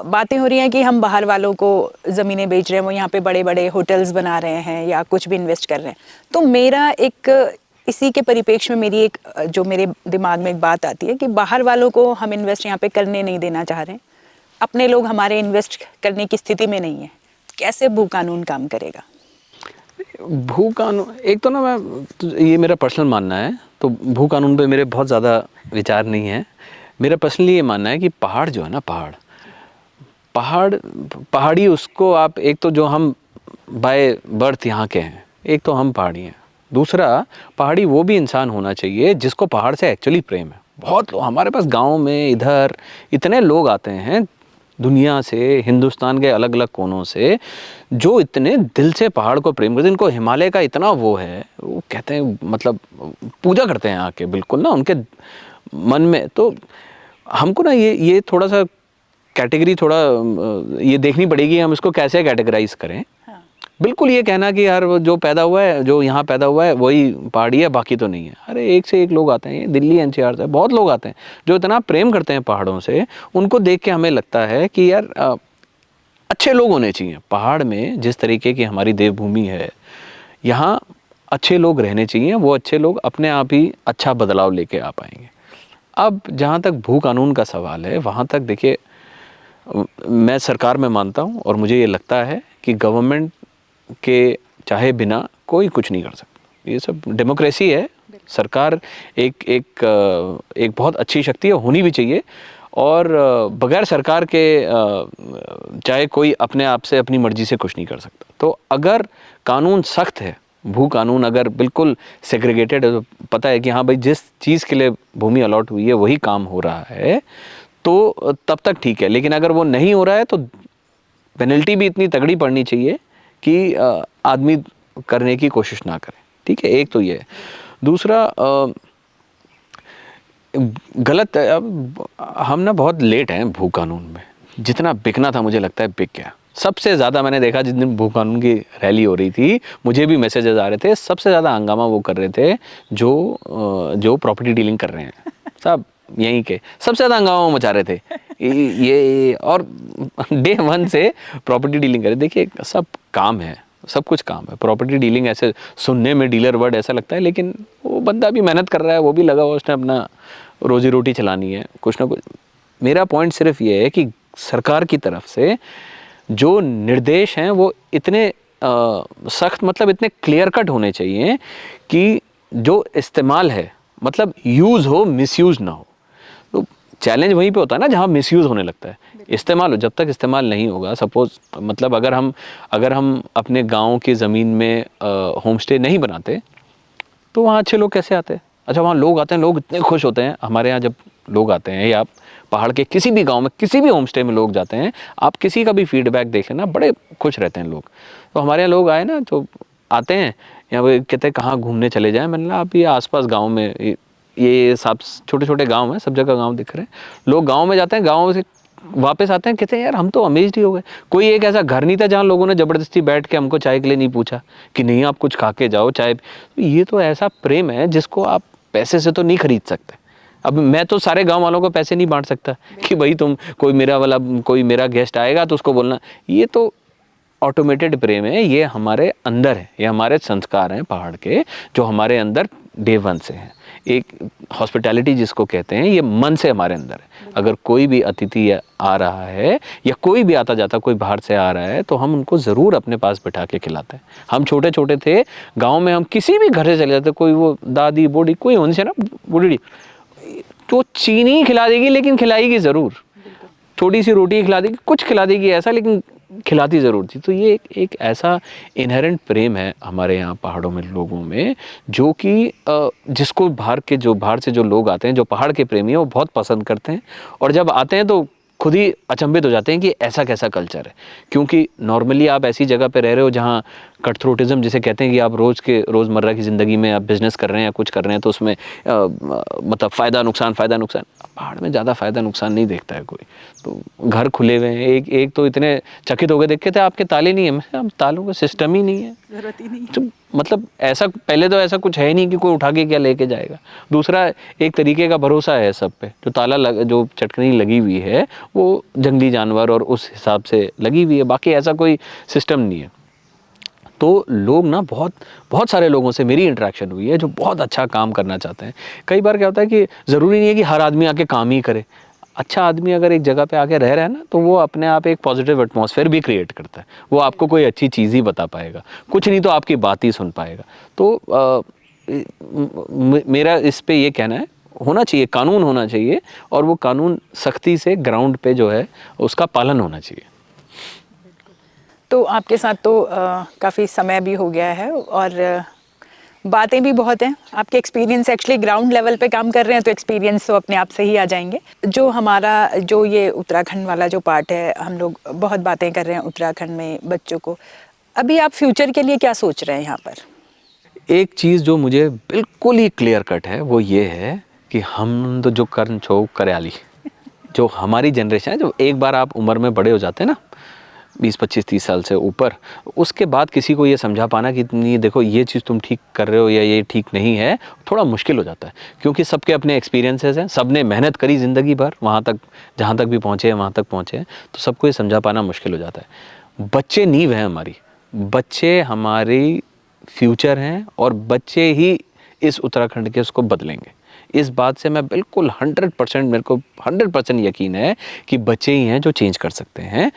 बातें हो रही हैं कि हम बाहर वालों को ज़मीनें बेच रहे हैं, वो यहाँ पे बड़े बड़े होटल्स बना रहे हैं या कुछ भी इन्वेस्ट कर रहे हैं। तो मेरा एक इसी के परिप्रेक्ष्य में मेरी एक जो मेरे दिमाग में एक बात आती है कि बाहर वालों को हम इन्वेस्ट यहाँ पे करने नहीं देना चाह रहे हैं, अपने लोग हमारे इन्वेस्ट करने की स्थिति में नहीं है। कैसे भू कानून काम करेगा? भू कानून, एक तो ना ये मेरा पर्सनल मानना है, तो भू कानून पे मेरे बहुत ज़्यादा विचार नहीं है। मेरा पर्सनली ये मानना है कि पहाड़ जो है ना, पहाड़ी, उसको आप, एक तो जो हम बाय बर्थ यहाँ के हैं, एक तो हम पहाड़ी हैं। दूसरा, पहाड़ी वो भी इंसान होना चाहिए जिसको पहाड़ से एक्चुअली प्रेम है। बहुत लोग हमारे पास गाँव में इधर इतने लोग आते हैं दुनिया से, हिंदुस्तान के अलग अलग कोनों से, जो इतने दिल से पहाड़ को प्रेम करते हैं। इनको हिमालय का इतना वो है, वो कहते हैं, मतलब पूजा करते हैं आके, बिल्कुल ना उनके मन में। तो हमको ना ये थोड़ा सा कैटेगरी, थोड़ा ये देखनी पड़ेगी हम इसको कैसे कैटेगराइज करें। बिल्कुल ये कहना कि यार वो जो पैदा हुआ है, जो यहाँ पैदा हुआ है वही पहाड़ी है, बाकी तो नहीं है। अरे एक से एक लोग आते हैं, दिल्ली एनसीआर से बहुत लोग आते हैं जो इतना प्रेम करते हैं पहाड़ों से। उनको देख के हमें लगता है कि यार अच्छे लोग होने चाहिए पहाड़ में। जिस तरीके की हमारी देवभूमि है, यहाँ अच्छे लोग रहने चाहिए। वो अच्छे लोग अपने आप ही अच्छा बदलाव लेके आ पाएंगे। अब जहाँ तक भू कानून का सवाल है, वहाँ तक देखिए, मैं सरकार में मानता हूँ और मुझे ये लगता है कि गवर्नमेंट के चाहे बिना कोई कुछ नहीं कर सकता। ये सब डेमोक्रेसी है। सरकार एक बहुत अच्छी शक्ति है, होनी भी चाहिए। और बगैर सरकार के चाहे कोई अपने आप से अपनी मर्जी से कुछ नहीं कर सकता। तो अगर कानून सख्त है, भू कानून अगर बिल्कुल सेग्रीगेटेड है, तो पता है कि हाँ भाई जिस चीज़ के लिए भूमि अलॉट हुई है वही काम हो रहा है, तो तब तक ठीक है। लेकिन अगर वो नहीं हो रहा है तो पेनल्टी भी इतनी तगड़ी पड़नी चाहिए कि आदमी करने की कोशिश ना करे। ठीक है, एक तो ये है। दूसरा गलत है। अब हम ना बहुत लेट हैं भू कानून में। जितना बिकना था मुझे लगता है बिक गया। सबसे ज़्यादा मैंने देखा जिस दिन भू कानून की रैली हो रही थी, मुझे भी मैसेजेस आ रहे थे, सबसे ज़्यादा हंगामा वो कर रहे थे जो प्रॉपर्टी डीलिंग कर रहे हैं। सब यहीं के सबसे ज़्यादा हंगामा मचा रहे थे। ये और डे वन से प्रॉपर्टी डीलिंग कर रहे। देखिए सब काम है, सब कुछ काम है। प्रॉपर्टी डीलिंग ऐसे सुनने में डीलर वर्ड ऐसा लगता है, लेकिन वो बंदा भी मेहनत कर रहा है, वो भी लगा हुआ, उसने अपना रोजी रोटी चलानी है, कुछ ना कुछ। मेरा पॉइंट सिर्फ ये है कि सरकार की तरफ से जो निर्देश हैं वो इतने सख्त, मतलब इतने क्लियर कट होने चाहिए कि जो इस्तेमाल है मतलब यूज़ हो, मिसयूज़ ना हो। तो चैलेंज वहीं पे होता है ना जहाँ मिसयूज़ होने लगता है। इस्तेमाल हो, जब तक इस्तेमाल नहीं होगा, सपोज मतलब अगर हम अपने गांव की ज़मीन में होम स्टे नहीं बनाते तो वहाँ अच्छे लोग कैसे आते हैं? अच्छा, वहाँ लोग आते हैं, लोग इतने खुश होते हैं। हमारे यहाँ जब लोग आते हैं, या आप पहाड़ के किसी भी गांव में किसी भी होम स्टे में लोग जाते हैं, आप किसी का भी फीडबैक देख लेना, बड़े खुश रहते हैं लोग। तो हमारे यहाँ लोग आए ना, जो आते हैं यहाँ पे कहते हैं कहाँ घूमने चले जाएं। मैंने कहा आप ये आसपास गाँव में, ये सब छोटे छोटे गाँव हैं, सब जगह गाँव दिख रहे हैं। लोग गाँव में जाते हैं, गाँव से वापस आते हैं, कहते हैं यार हम तो अमेज्ड ही हो गए। कोई एक ऐसा घर नहीं था जहाँ लोगों ने ज़बरदस्ती बैठ के हमको चाय के लिए नहीं पूछा कि नहीं आप कुछ खा के जाओ चाय। तो ये तो ऐसा प्रेम है जिसको आप पैसे से तो नहीं खरीद सकते। अब मैं तो सारे गांव वालों को पैसे नहीं बांट सकता कि भाई तुम कोई मेरा गेस्ट आएगा तो उसको बोलना। ये तो ऑटोमेटेड प्रेम है, ये हमारे अंदर है, ये हमारे संस्कार हैं पहाड़ के, जो हमारे अंदर डे वन से हैं। एक हॉस्पिटैलिटी जिसको कहते हैं, ये मन से हमारे अंदर है। अगर कोई भी अतिथि आ रहा है या कोई भी आता जाता कोई बाहर से आ रहा है, तो हम उनको ज़रूर अपने पास बिठा के खिलाते हैं। हम छोटे छोटे थे गांव में, हम किसी भी घर से चले जाते, कोई वो दादी बूढ़ी कोई उनसे ना बूढ़ी, तो चीनी खिला देगी लेकिन खिलाएगी ज़रूर, थोड़ी सी रोटी खिला देगी, कुछ खिला देगी ऐसा, लेकिन खिलाती ज़रूर थी। तो ये एक ऐसा इनहेरेंट प्रेम है हमारे यहाँ पहाड़ों में लोगों में, जो कि जिसको बाहर से जो लोग आते हैं, जो पहाड़ के प्रेमी हैं, वो बहुत पसंद करते हैं। और जब आते हैं तो खुद ही अचंभित हो जाते हैं कि ऐसा कैसा कल्चर है। क्योंकि नॉर्मली आप ऐसी जगह पे रह रहे हो जहाँ कटथ्रोटिज़म जिसे कहते हैं, कि आप रोज़मर्रा की ज़िंदगी में आप बिज़नेस कर रहे हैं या कुछ कर रहे हैं, तो उसमें मतलब फ़ायदा नुकसान। पहाड़ में ज़्यादा फ़ायदा नुकसान नहीं देखता है कोई। तो घर खुले हुए हैं। एक तो इतने चकित हो गए देख के थे आपके ताले नहीं है। मैं अब तालों का सिस्टम ही नहीं है, जरूरत ही नहीं। तो मतलब ऐसा पहले तो ऐसा कुछ है नहीं कि कोई उठा के क्या लेके जाएगा। दूसरा एक तरीके का भरोसा है सब पे। जो चटकनी लगी हुई है वो जंगली जानवर और उस हिसाब से लगी हुई है, बाकी ऐसा कोई सिस्टम नहीं है। तो लोग ना बहुत सारे लोगों से मेरी इंटरेक्शन हुई है जो बहुत अच्छा काम करना चाहते हैं। कई बार क्या होता है कि ज़रूरी नहीं है कि हर आदमी आके काम ही करे। अच्छा आदमी अगर एक जगह पे आके रह रहा है ना, तो वो अपने आप एक पॉजिटिव एटमॉस्फेयर भी क्रिएट करता है। वो आपको कोई अच्छी चीज़ ही बता पाएगा, कुछ नहीं तो आपकी बात ही सुन पाएगा। तो मेरा इस पे ये कहना है, होना चाहिए, कानून होना चाहिए, और वो कानून सख्ती से ग्राउंड पे जो है उसका पालन होना चाहिए। तो आपके साथ तो काफ़ी समय भी हो गया है और बातें भी बहुत हैं। आपके एक्सपीरियंस एक्चुअली ग्राउंड लेवल पे काम कर रहे हैं, तो एक्सपीरियंस तो अपने आप से ही आ जाएंगे। जो ये उत्तराखंड वाला जो पार्ट है, हम लोग बहुत बातें कर रहे हैं उत्तराखंड में बच्चों को। अभी आप फ्यूचर के लिए क्या सोच रहे हैं यहाँ पर? एक चीज़ जो मुझे बिल्कुल ही क्लियर कट है वो ये है कि हम तो जो कर्न छो करयाली, जो हमारी जनरेशन है, जो एक बार आप उम्र में बड़े हो जाते हैं ना, 20-25-30 साल से ऊपर, उसके बाद किसी को ये समझा पाना कि नहीं देखो ये चीज़ तुम ठीक कर रहे हो या ये ठीक नहीं है, थोड़ा मुश्किल हो जाता है, क्योंकि सबके अपने एक्सपीरियंसेस हैं, सब ने मेहनत करी ज़िंदगी भर, वहाँ तक जहाँ तक भी पहुँचे हैं वहाँ तक पहुँचे हैं, तो सबको ये समझा पाना मुश्किल हो जाता है। बच्चे नींव हैं हमारी, बच्चे हमारी फ्यूचर हैं और बच्चे ही इस उत्तराखंड के उसको बदलेंगे। इस बात से मैं बिल्कुल 100%, मेरे को 100% यकीन है कि बच्चे ही हैं जो चेंज कर सकते हैं।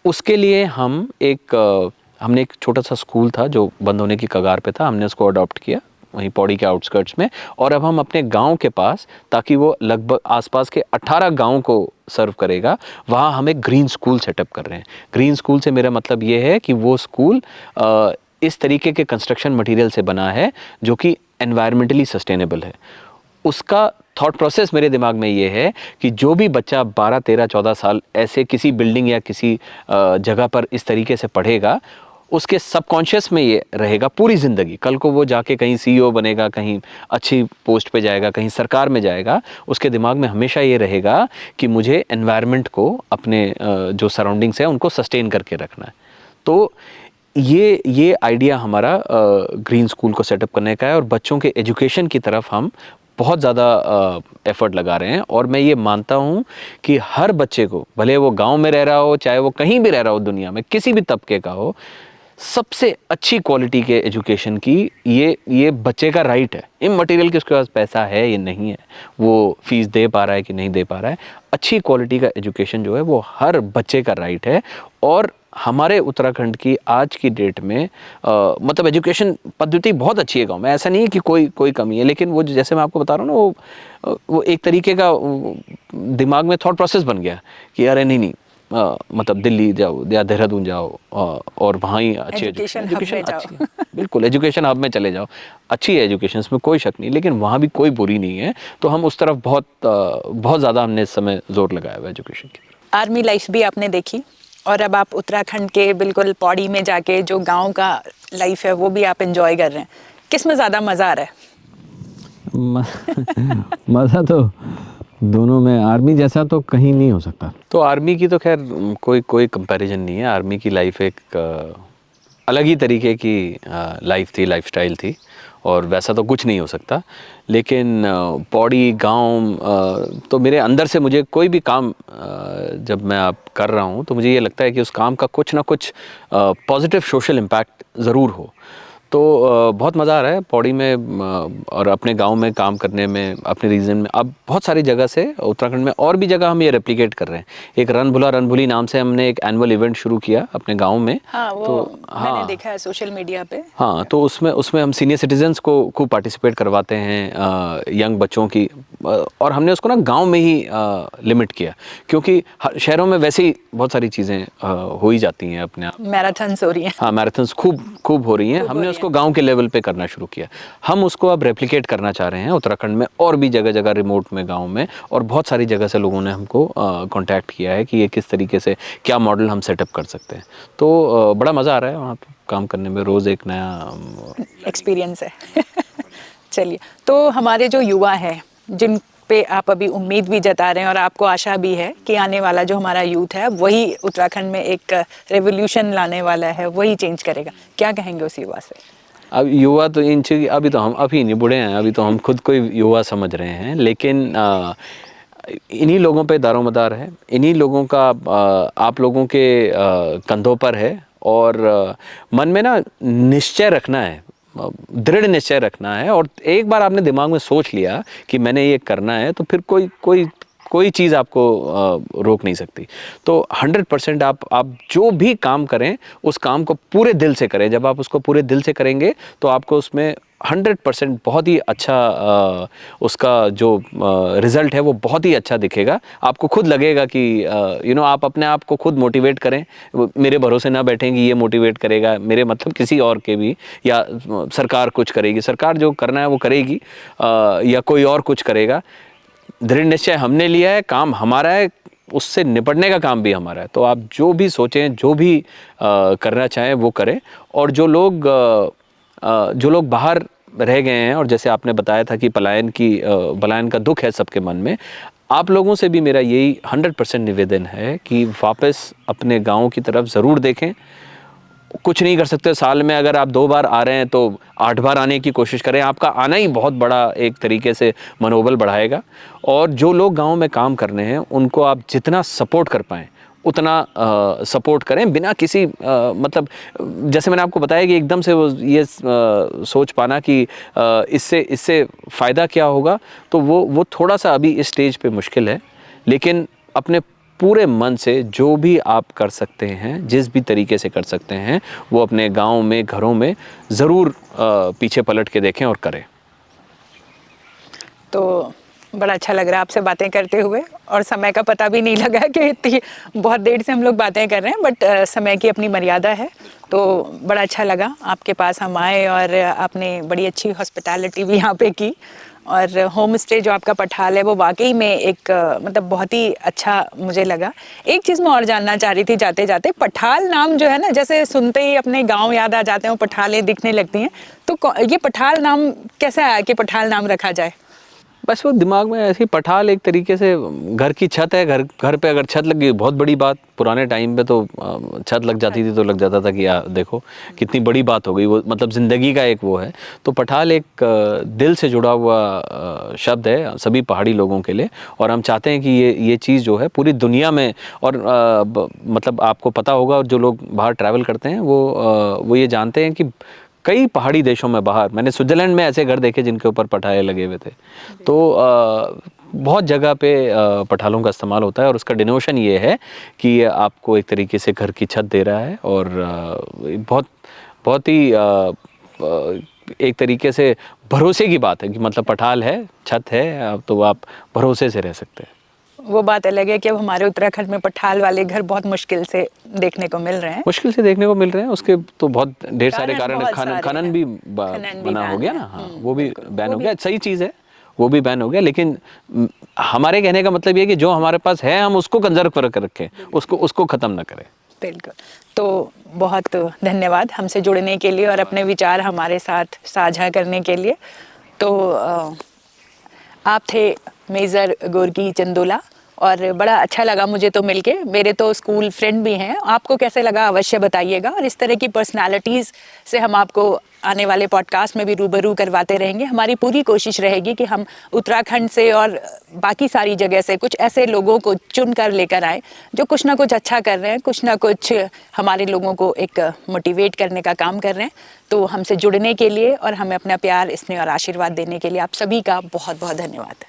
उसके लिए हमने एक छोटा सा स्कूल था जो बंद होने की कगार पे था, हमने उसको अडॉप्ट किया वहीं पौड़ी के आउटस्कर्ट्स में, और अब हम अपने गांव के पास, ताकि वो लगभग आसपास के 18 गांव को सर्व करेगा, वहाँ हम एक ग्रीन स्कूल सेटअप कर रहे हैं। ग्रीन स्कूल से मेरा मतलब ये है कि वो स्कूल इस तरीके के कंस्ट्रक्शन मटेरियल से बना है जो कि एनवायरमेंटली सस्टेनेबल है। उसका थॉट प्रोसेस मेरे दिमाग में ये है कि जो भी बच्चा 12, 13, 14 साल ऐसे किसी बिल्डिंग या किसी जगह पर इस तरीके से पढ़ेगा, उसके सबकॉन्शियस में ये रहेगा पूरी ज़िंदगी। कल को वो जाके कहीं CEO बनेगा, कहीं अच्छी पोस्ट पे जाएगा, कहीं सरकार में जाएगा, उसके दिमाग में हमेशा ये रहेगा कि मुझे एनवायरनमेंट को, अपने जो सराउंडिंग्स हैं उनको सस्टेन करके रखना है। तो ये आइडिया हमारा ग्रीन स्कूल को सेटअप करने का है, और बच्चों के एजुकेशन की तरफ हम बहुत ज़्यादा एफर्ट लगा रहे हैं। और मैं ये मानता हूँ कि हर बच्चे को, भले वो गांव में रह रहा हो, चाहे वो कहीं भी रह रहा हो दुनिया में, किसी भी तबके का हो, सबसे अच्छी क्वालिटी के एजुकेशन की ये बच्चे का राइट है। इममटीरियल कि उसके पास पैसा है या नहीं है, वो फीस दे पा रहा है कि नहीं दे पा रहा है, अच्छी क्वालिटी का एजुकेशन जो है वो हर बच्चे का राइट है। और हमारे उत्तराखंड की आज की डेट में मतलब एजुकेशन पद्धति बहुत अच्छी है गाँव में, ऐसा नहीं है कि कोई कमी है, लेकिन वो जैसे मैं आपको बता रहा हूँ ना, वो एक तरीके का दिमाग में थॉट प्रोसेस बन गया कि अरे नहीं, मतलब दिल्ली जाओ या देहरादून जाओ और वहाँ ही अच्छी एजुकेशन अच्छी है। बिल्कुल, एजुकेशन हब में चले जाओ, अच्छी है एजुकेशन, इसमें कोई शक नहीं, लेकिन वहाँ भी कोई बुरी नहीं है। तो हम उस तरफ बहुत ज़्यादा हमने इस समय जोर लगाया हुआ एजुकेशन की तरफ। आर्मी लाइफ भी आपने देखी, और अब आप उत्तराखंड के बिल्कुल पौड़ी में जाके जो गांव का लाइफ है वो भी आप एंजॉय कर रहे हैं, किस में ज़्यादा मज़ा आ रहा है? मज़ा तो दोनों में, आर्मी जैसा तो कहीं नहीं हो सकता। तो आर्मी की तो खैर कोई कंपैरिजन नहीं है। आर्मी की लाइफ एक अलग ही तरीके की लाइफ थी, लाइफस्टाइल थी, और वैसा तो कुछ नहीं हो सकता। लेकिन पौड़ी गांव, तो मेरे अंदर से मुझे कोई भी काम जब मैं आप कर रहा हूं तो मुझे ये लगता है कि उस काम का कुछ ना कुछ पॉजिटिव सोशल इम्पैक्ट ज़रूर हो। तो बहुत मज़ा आ रहा है पौड़ी में और अपने गांव में काम करने में, अपने रीजन में। अब बहुत सारी जगह से उत्तराखंड में और भी जगह हम ये रेप्लिकेट कर रहे हैं। एक रनभुली नाम से हमने एक एनुअल इवेंट शुरू किया अपने गांव में। हाँ, वो तो मैंने देखा है सोशल मीडिया पे। हाँ, तो उसमें हम सीनियर सिटीजन्स को खूब पार्टिसिपेट करवाते हैं, यंग बच्चों की, और हमने उसको ना गांव में ही लिमिट किया, क्योंकि शहरों में वैसे ही बहुत सारी चीज़ें हो ही जाती हैं अपने आप। मैराथन्स हो रही हैं। हाँ, मैराथन्स खूब हो रही हैं। हमने उसको गांव के लेवल पे करना शुरू किया। हम उसको अब रेप्लिकेट करना चाह रहे हैं उत्तराखंड में, और भी जगह जगह रिमोट में, गांव में, और बहुत सारी जगह से लोगों ने हमको कांटेक्ट किया है कि ये किस तरीके से क्या मॉडल हम सेटअप कर सकते हैं। तो बड़ा मज़ा आ रहा है वहाँ पर काम करने में, रोज़ एक नया एक्सपीरियंस है। चलिए, तो हमारे जो युवा हैं जिन पे आप अभी उम्मीद भी जता रहे हैं और आपको आशा भी है कि आने वाला जो हमारा यूथ है वही उत्तराखंड में एक रेवोल्यूशन लाने वाला है, वही चेंज करेगा, क्या कहेंगे उस युवा से? अब युवा तो अभी तो हम अभी नहीं बूढ़े हैं, अभी तो हम खुद को युवा समझ रहे हैं, लेकिन इन्हीं लोगों पे दारोमदार है, इन्हीं लोगों का आप लोगों के कंधों पर है। और मन में ना निश्चय रखना है, दृढ़ निश्चय रखना है, और एक बार आपने दिमाग में सोच लिया कि मैंने ये करना है, तो फिर कोई चीज़ आपको रोक नहीं सकती। तो 100% आप जो भी काम करें उस काम को पूरे दिल से करें। जब आप उसको पूरे दिल से करेंगे तो आपको उसमें 100% बहुत ही अच्छा उसका जो रिज़ल्ट है वो बहुत ही अच्छा दिखेगा। आपको खुद लगेगा कि आप अपने आप को खुद मोटिवेट करें, मेरे भरोसे ना बैठें कि ये मोटिवेट करेगा, मेरे मतलब किसी और के भी, या सरकार कुछ करेगी, सरकार जो करना है वो करेगी, या कोई और कुछ करेगा। दृढ़ निश्चय हमने लिया है, काम हमारा है, उससे निपटने का काम भी हमारा है। तो आप जो भी सोचें, जो भी करना चाहें वो करें। और जो लोग बाहर रह गए हैं, और जैसे आपने बताया था कि पलायन का दुख है सबके मन में, आप लोगों से भी मेरा यही 100% निवेदन है कि वापस अपने गाँव की तरफ ज़रूर देखें। कुछ नहीं कर सकते, साल में अगर आप 2 बार आ रहे हैं तो 8 बार आने की कोशिश करें। आपका आना ही बहुत बड़ा एक तरीके से मनोबल बढ़ाएगा। और जो लोग गाँव में काम कर रहे हैं उनको आप जितना सपोर्ट कर पाएँ उतना सपोर्ट करें, बिना किसी मतलब जैसे मैंने आपको बताया कि एकदम से वो ये सोच पाना कि इससे फ़ायदा क्या होगा, तो वो थोड़ा-सा अभी इस स्टेज पे मुश्किल है। लेकिन अपने पूरे मन से जो भी आप कर सकते हैं, जिस भी तरीके से कर सकते हैं, वो अपने गाँव में, घरों में ज़रूर पीछे पलट के देखें और करें। तो बड़ा अच्छा लग रहा है आपसे बातें करते हुए, और समय का पता भी नहीं लगा कि इतनी बहुत देर से हम लोग बातें कर रहे हैं, बट समय की अपनी मर्यादा है। तो बड़ा अच्छा लगा आपके पास हम आए, और आपने बड़ी अच्छी हॉस्पिटैलिटी भी यहाँ पे की। और होम स्टे जो आपका पठाल है वो वाकई में एक मतलब बहुत ही अच्छा मुझे लगा। एक चीज़ मैं और जानना चाह रही थी जाते जाते, पठाल नाम जो है ना, जैसे सुनते ही अपने गांव याद आ जाते हैं, पठालें दिखने लगती हैं, तो ये पठाल नाम कैसे आया कि पठाल नाम रखा जाए? बस वो दिमाग में ऐसी पठाल एक तरीके से घर की छत है, घर पे अगर छत लग गई बहुत बड़ी बात। पुराने टाइम पे तो छत लग जाती थी तो लग जाता था कि देखो कितनी बड़ी बात हो गई, वो मतलब ज़िंदगी का एक वो है। तो पठाल एक दिल से जुड़ा हुआ शब्द है सभी पहाड़ी लोगों के लिए, और हम चाहते हैं कि ये चीज़ जो है पूरी दुनिया में, और मतलब आपको पता होगा, और जो लोग बाहर ट्रैवल करते हैं वो ये जानते हैं कि कई पहाड़ी देशों में बाहर, मैंने स्विट्ज़रलैंड में ऐसे घर देखे जिनके ऊपर पठाले लगे हुए थे। तो बहुत जगह पे पठालों का इस्तेमाल होता है, और उसका डिनोशन ये है कि ये आपको एक तरीके से घर की छत दे रहा है। और बहुत बहुत ही एक तरीके से भरोसे की बात है कि मतलब पठाल है, छत है, तो आप भरोसे से रह सकते हैं। वो बात अलग है कि अब हमारे उत्तराखंड में पठाल वाले घर बहुत मुश्किल से देखने को मिल रहे हैं। मुश्किल से देखने को मिल रहे हैं, उसके तो बहुत ढेर सारे कारण, बहुत सारे खनन हैं। भी खनन भी बना हो बैन गया है। ना। हाँ, वो भी बिल्कुल, बैन वो हो भी गया, सही चीज़ है, वो भी बैन हो गया। लेकिन हमारे कहने का मतलब ये है कि जो हमारे पास है हम उसको कंजर्व कर रखें, उसको ख़त्म ना करें। बिल्कुल। तो बहुत धन्यवाद हमसे जुड़ने के लिए और अपने विचार हमारे साथ साझा करने के लिए। तो आप थे मेजर गोरकी चंदोला, और बड़ा अच्छा लगा मुझे तो मिलके। मेरे तो स्कूल फ्रेंड भी हैं, आपको कैसे लगा अवश्य बताइएगा। और इस तरह की पर्सनालिटीज़ से हम आपको आने वाले पॉडकास्ट में भी रूबरू करवाते रहेंगे। हमारी पूरी कोशिश रहेगी कि हम उत्तराखंड से और बाकी सारी जगह से कुछ ऐसे लोगों को चुन कर लेकर आएँ जो कुछ ना कुछ अच्छा कर रहे हैं, कुछ ना कुछ हमारे लोगों को एक मोटिवेट करने का काम कर रहे हैं। तो हमसे जुड़ने के लिए और हमें अपना प्यार, स्नेह और आशीर्वाद देने के लिए आप सभी का बहुत बहुत धन्यवाद।